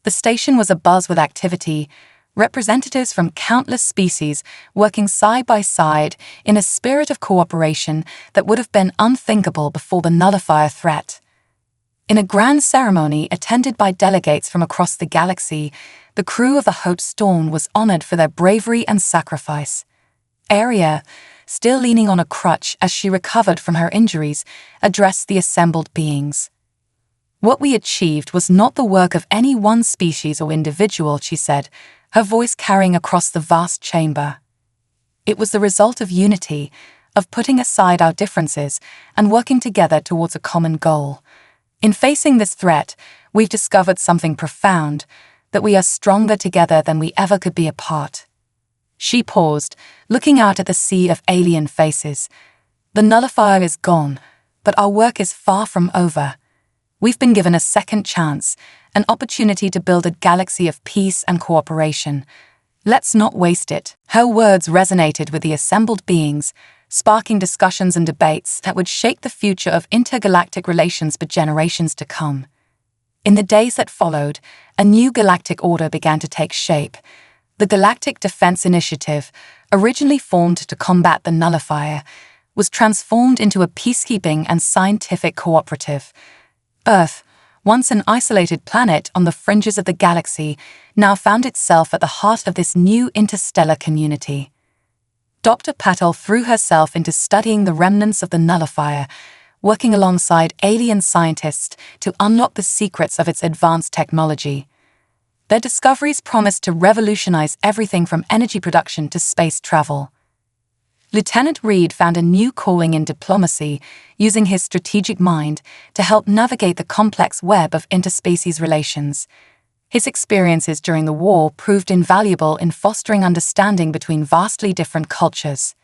The station was abuzz with activity, representatives from countless species working side by side in a spirit of cooperation that would have been unthinkable before the nullifier threat. In a grand ceremony attended by delegates from across the galaxy, the crew of the Hope's Dawn was honored for their bravery and sacrifice. Aria, still leaning on a crutch as she recovered from her injuries, addressed the assembled beings. "What we achieved was not the work of any one species or individual," she said, her voice carrying across the vast chamber. "It was the result of unity, of putting aside our differences and working together towards a common goal. In facing this threat, we've discovered something profound, that we are stronger together than we ever could be apart." She paused, looking out at the sea of alien faces. "The nullifier is gone, but our work is far from over. We've been given a second chance, an opportunity to build a galaxy of peace and cooperation. Let's not waste it." Her words resonated with the assembled beings, sparking discussions and debates that would shape the future of intergalactic relations for generations to come. In the days that followed, a new galactic order began to take shape. The Galactic Defense Initiative, originally formed to combat the nullifier, was transformed into a peacekeeping and scientific cooperative. Earth, once an isolated planet on the fringes of the galaxy, now found itself at the heart of this new interstellar community. Dr. Patel threw herself into studying the remnants of the nullifier, working alongside alien scientists to unlock the secrets of its advanced technology. Their discoveries promised to revolutionize everything from energy production to space travel. Lieutenant Reed found a new calling in diplomacy, using his strategic mind to help navigate the complex web of interspecies relations. His experiences during the war proved invaluable in fostering understanding between vastly different cultures.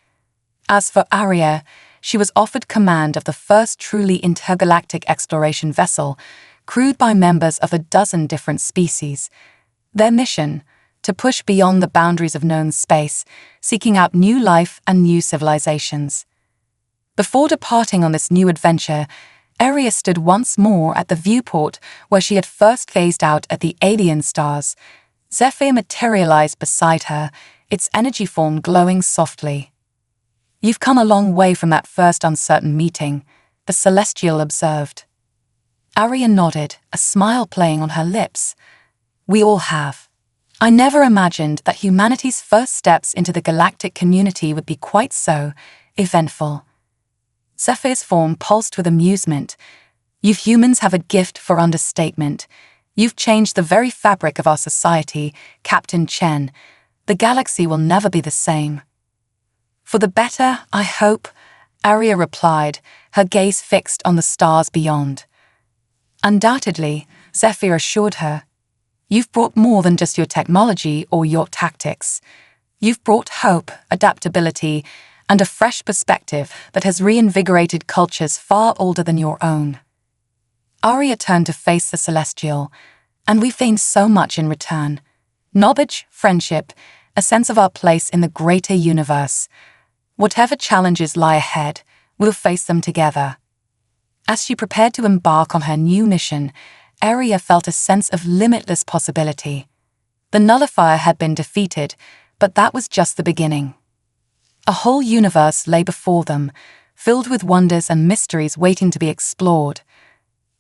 As for Aria, she was offered command of the first truly intergalactic exploration vessel, crewed by members of a dozen different species. Their mission: to push beyond the boundaries of known space, seeking out new life and new civilizations. Before departing on this new adventure, Aria stood once more at the viewport where she had first gazed out at the alien stars. Zephyr materialized beside her, its energy form glowing softly. "You've come a long way from that first uncertain meeting," the Celestial observed. Aria nodded, a smile playing on her lips. "We all have. I never imagined that humanity's first steps into the galactic community would be quite so eventful." Zephyr's form pulsed with amusement. "You humans have a gift for understatement. You've changed the very fabric of our society, Captain Chen. The galaxy will never be the same. For the better, I hope, Aria replied, her gaze fixed on the stars beyond. Undoubtedly, Zephyr assured her. You've brought more than just your technology or your tactics. You've brought hope, adaptability, and a fresh perspective that has reinvigorated cultures far older than your own. Aria turned to face the Celestial, and we've gained so much in return. Knowledge, friendship, a sense of our place in the greater universe. Whatever challenges lie ahead, we'll face them together. As she prepared to embark on her new mission, Aria felt a sense of limitless possibility. The nullifier had been defeated, but that was just the beginning. A whole universe lay before them, filled with wonders and mysteries waiting to be explored.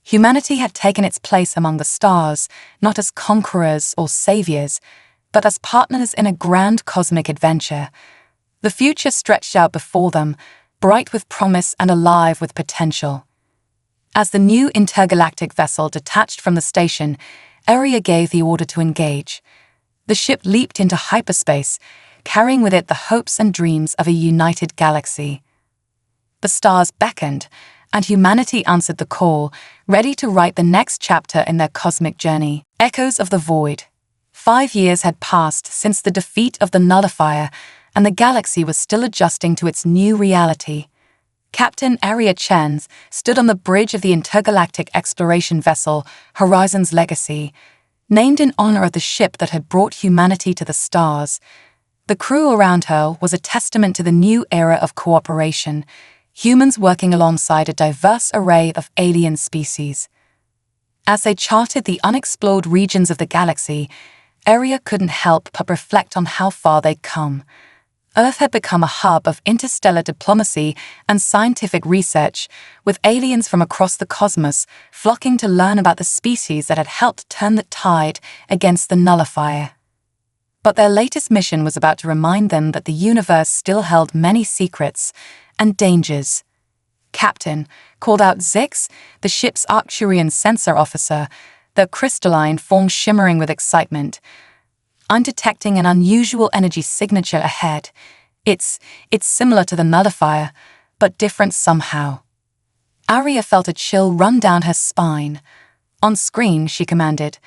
Humanity had taken its place among the stars, not as conquerors or saviors, but as partners in a grand cosmic adventure. The future stretched out before them, bright with promise and alive with potential. As the new intergalactic vessel detached from the station, Aria gave the order to engage. The ship leaped into hyperspace, carrying with it the hopes and dreams of a united galaxy. The stars beckoned, and humanity answered the call, ready to write the next chapter in their cosmic journey. Echoes of the void. 5 years had passed since the defeat of the nullifier, and the galaxy was still adjusting to its new reality. Captain Aria Chen stood on the bridge of the intergalactic exploration vessel Horizon's Legacy, named in honor of the ship that had brought humanity to the stars. The crew around her was a testament to the new era of cooperation, humans working alongside a diverse array of alien species. As they charted the unexplored regions of the galaxy, Aria couldn't help but reflect on how far they'd come. Earth had become a hub of interstellar diplomacy and scientific research, with aliens from across the cosmos flocking to learn about the species that had helped turn the tide against the nullifier. But their latest mission was about to remind them that the universe still held many secrets and dangers. Captain called out Zix, the ship's Arcturian sensor officer, their crystalline form shimmering with excitement. I'm detecting an unusual energy signature ahead. It's similar to the nullifier, but different somehow. Aria felt a chill run down her spine. On screen, she commanded.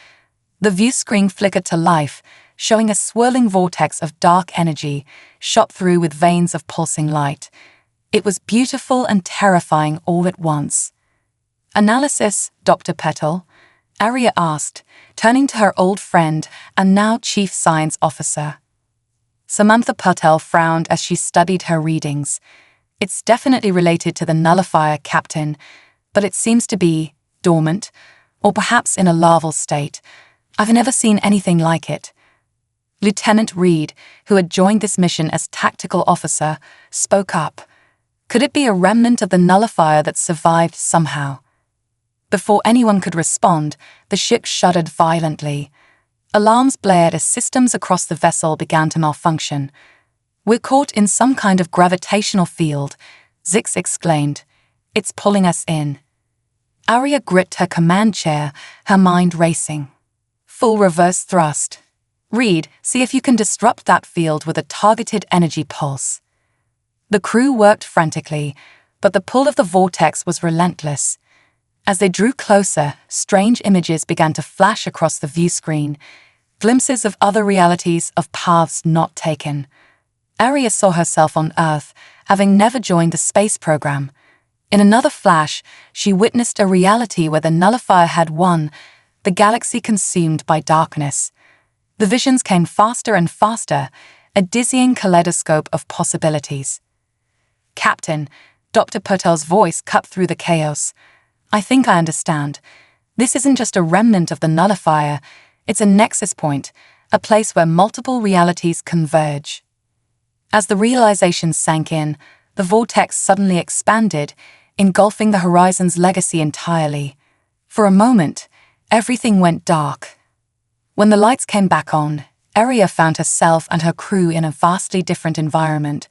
The view screen flickered to life, showing a swirling vortex of dark energy, shot through with veins of pulsing light. It was beautiful and terrifying all at once. Analysis, Dr. Petal? Aria asked, turning to her old friend and now chief science officer. Samantha Patel frowned as she studied her readings. It's definitely related to the nullifier, Captain, but it seems to be dormant, or perhaps in a larval state. I've never seen anything like it. Lieutenant Reed, who had joined this mission as tactical officer, spoke up. Could it be a remnant of the nullifier that survived somehow? Before anyone could respond, the ship shuddered violently. Alarms blared as systems across the vessel began to malfunction. We're caught in some kind of gravitational field, Zix exclaimed. It's pulling us in. Aria gripped her command chair, her mind racing. Full reverse thrust. Reed, see if you can disrupt that field with a targeted energy pulse. The crew worked frantically, but the pull of the vortex was relentless. As they drew closer, strange images began to flash across the view screen, glimpses of other realities, of paths not taken. Aria saw herself on Earth, having never joined the space program. In another flash, she witnessed a reality where the nullifier had won, the galaxy consumed by darkness. The visions came faster and faster, a dizzying kaleidoscope of possibilities. Captain, Dr. Patel's voice cut through the chaos. I think I understand. This isn't just a remnant of the nullifier, it's a nexus point, a place where multiple realities converge. As the realization sank in, the vortex suddenly expanded, engulfing the Horizon's Legacy entirely. For a moment, everything went dark. When the lights came back on, Aria found herself and her crew in a vastly different environment.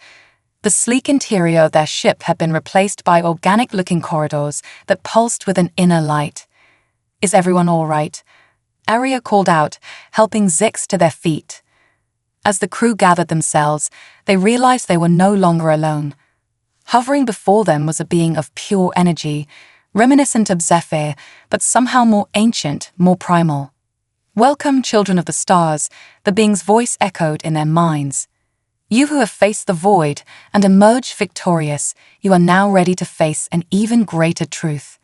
The sleek interior of their ship had been replaced by organic-looking corridors that pulsed with an inner light. Is everyone all right? Aria called out, helping Zix to their feet. As the crew gathered themselves, they realized they were no longer alone. Hovering before them was a being of pure energy, reminiscent of Zephyr, but somehow more ancient, more primal. "Welcome, children of the stars," the being's voice echoed in their minds. "You who have faced the void and emerged victorious, you are now ready to face an even greater truth."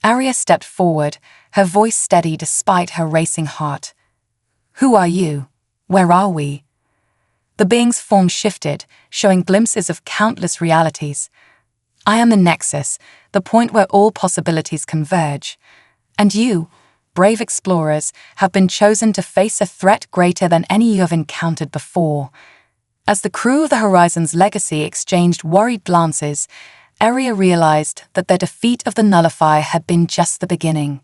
Arya stepped forward, her voice steady despite her racing heart. "Who are you? Where are we?" The being's form shifted, showing glimpses of countless realities. "I am the Nexus, the point where all possibilities converge. And you, brave explorers, have been chosen to face a threat greater than any you have encountered before." As the crew of the Horizon's Legacy exchanged worried glances, Arya realized that their defeat of the Nullifier had been just the beginning.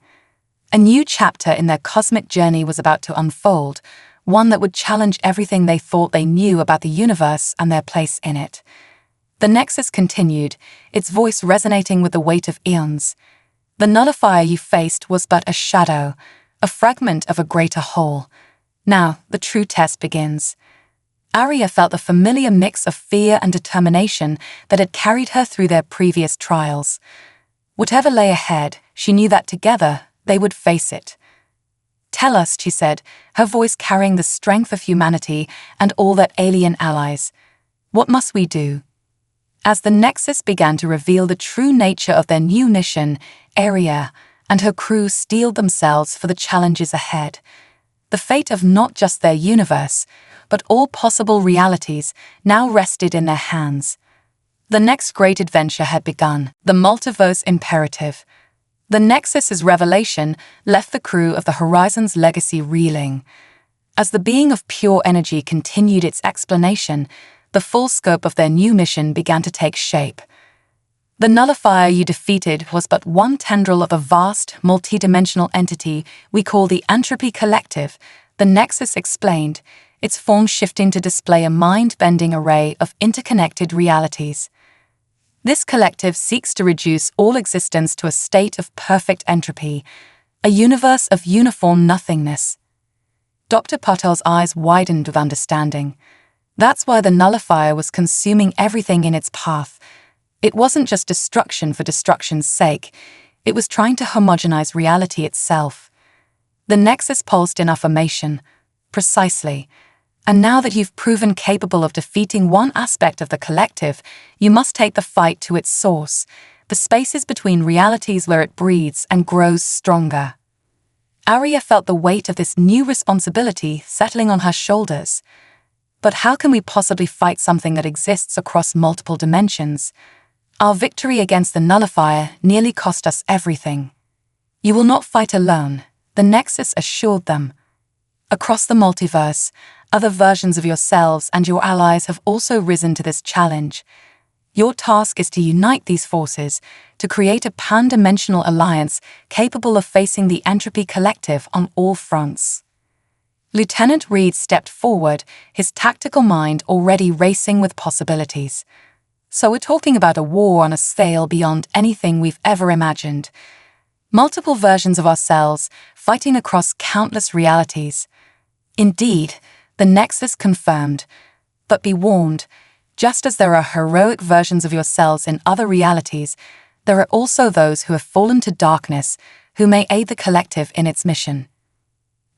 A new chapter in their cosmic journey was about to unfold, one that would challenge everything they thought they knew about the universe and their place in it. The Nexus continued, its voice resonating with the weight of eons. "The Nullifier you faced was but a shadow, a fragment of a greater whole. Now, the true test begins." Arya felt the familiar mix of fear and determination that had carried her through their previous trials. Whatever lay ahead, she knew that together they would face it. "Tell us," she said, her voice carrying the strength of humanity and all their alien allies. "What must we do?" As the Nexus began to reveal the true nature of their new mission, Arya and her crew steeled themselves for the challenges ahead. The fate of not just their universe, but all possible realities now rested in their hands. The next great adventure had begun, the multiverse imperative. The Nexus's revelation left the crew of the Horizon's Legacy reeling. As the being of pure energy continued its explanation, the full scope of their new mission began to take shape. "The Nullifier you defeated was but one tendril of a vast, multidimensional entity we call the Entropy Collective," the Nexus explained, its form shifting to display a mind-bending array of interconnected realities. "This collective seeks to reduce all existence to a state of perfect entropy, a universe of uniform nothingness." Dr. Patel's eyes widened with understanding. That's why the Nullifier was consuming everything in its path. It wasn't just destruction for destruction's sake, it was trying to homogenize reality itself. The Nexus pulsed in affirmation. "Precisely. And now that you've proven capable of defeating one aspect of the collective, you must take the fight to its source, the spaces between realities where it breathes and grows stronger." Arya felt the weight of this new responsibility settling on her shoulders. But how can we possibly fight something that exists across multiple dimensions? Our victory against the Nullifier nearly cost us everything. "You will not fight alone," the Nexus assured them. "Across the multiverse, other versions of yourselves and your allies have also risen to this challenge. Your task is to unite these forces, to create a pan-dimensional alliance capable of facing the Entropy Collective on all fronts." Lieutenant Reed stepped forward, his tactical mind already racing with possibilities. "So we're talking about a war on a scale beyond anything we've ever imagined. Multiple versions of ourselves fighting across countless realities." "Indeed," the Nexus confirmed. "But be warned, just as there are heroic versions of yourselves in other realities, there are also those who have fallen to darkness, who may aid the collective in its mission."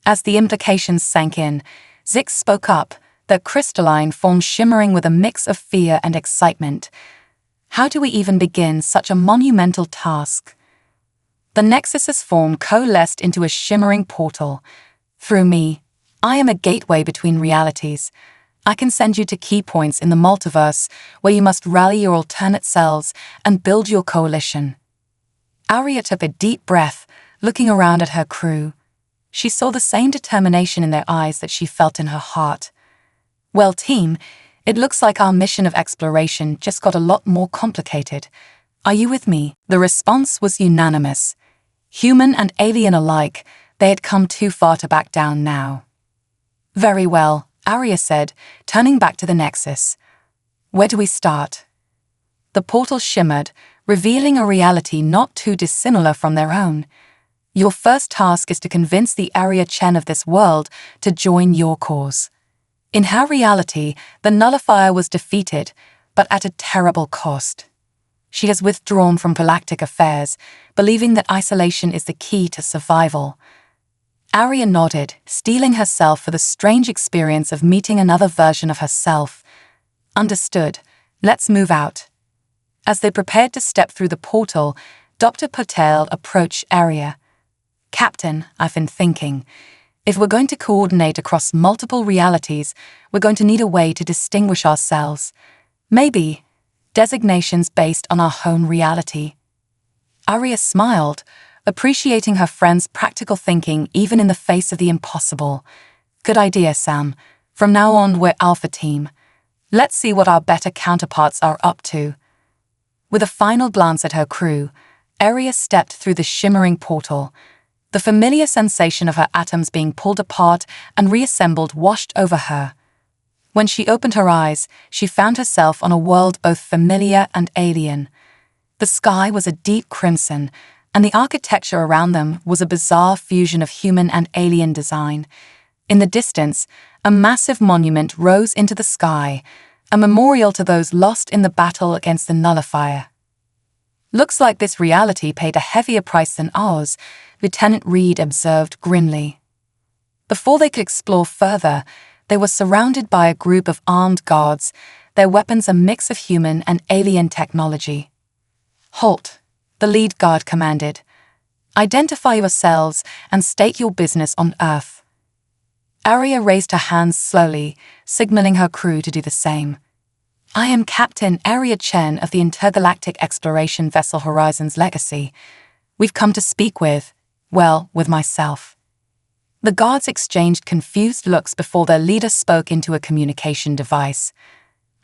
As the implications sank in, Zix spoke up, their crystalline form shimmering with a mix of fear and excitement. "How do we even begin such a monumental task?" The Nexus's form coalesced into a shimmering portal. "Through me, I am a gateway between realities. I can send you to key points in the multiverse where you must rally your alternate selves and build your coalition." Arya took a deep breath, looking around at her crew. She saw the same determination in their eyes that she felt in her heart. "Well, team, it looks like our mission of exploration just got a lot more complicated. Are you with me?" The response was unanimous. Human and alien alike, they had come too far to back down now. "Very well," Arya said, turning back to the Nexus. "Where do we start?" The portal shimmered, revealing a reality not too dissimilar from their own. "Your first task is to convince the Arya Chen of this world to join your cause." In her reality, the nullifier was defeated, but at a terrible cost. She has withdrawn from galactic affairs, believing that isolation is the key to survival. Arya nodded, steeling herself for the strange experience of meeting another version of herself. Understood. Let's move out. As they prepared to step through the portal, Dr. Patel approached Arya. Captain, I've been thinking. If we're going to coordinate across multiple realities, we're going to need a way to distinguish ourselves. Maybe designations based on our own reality. Arya smiled, appreciating her friend's practical thinking even in the face of the impossible. Good idea, Sam. From now on, we're Alpha Team. Let's see what our better counterparts are up to. With a final glance at her crew, Arya stepped through the shimmering portal. The familiar sensation of her atoms being pulled apart and reassembled washed over her. When she opened her eyes, she found herself on a world both familiar and alien. The sky was a deep crimson, and the architecture around them was a bizarre fusion of human and alien design. In the distance, a massive monument rose into the sky, a memorial to those lost in the battle against the nullifier. Looks like this reality paid a heavier price than ours, Lieutenant Reed observed grimly. Before they could explore further, they were surrounded by a group of armed guards, their weapons a mix of human and alien technology. Halt, the lead guard commanded. Identify yourselves and state your business on Earth. Arya raised her hands slowly, signaling her crew to do the same. I am Captain Arya Chen of the intergalactic exploration vessel Horizon's Legacy. We've come to speak with myself. The guards exchanged confused looks before their leader spoke into a communication device.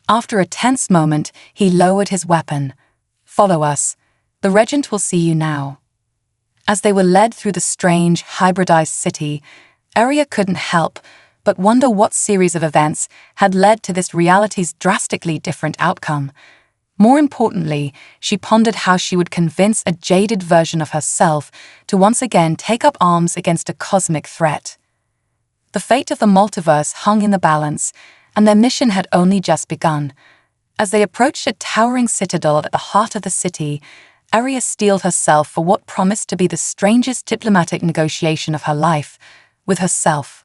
After a tense moment, he lowered his weapon. Follow us. The regent will see you now. As they were led through the strange, hybridized city, Arya couldn't help but wonder what series of events had led to this reality's drastically different outcome. More importantly, she pondered how she would convince a jaded version of herself to once again take up arms against a cosmic threat. The fate of the multiverse hung in the balance, and their mission had only just begun. As they approached a towering citadel at the heart of the city, Arya steeled herself for what promised to be the strangest diplomatic negotiation of her life, with herself.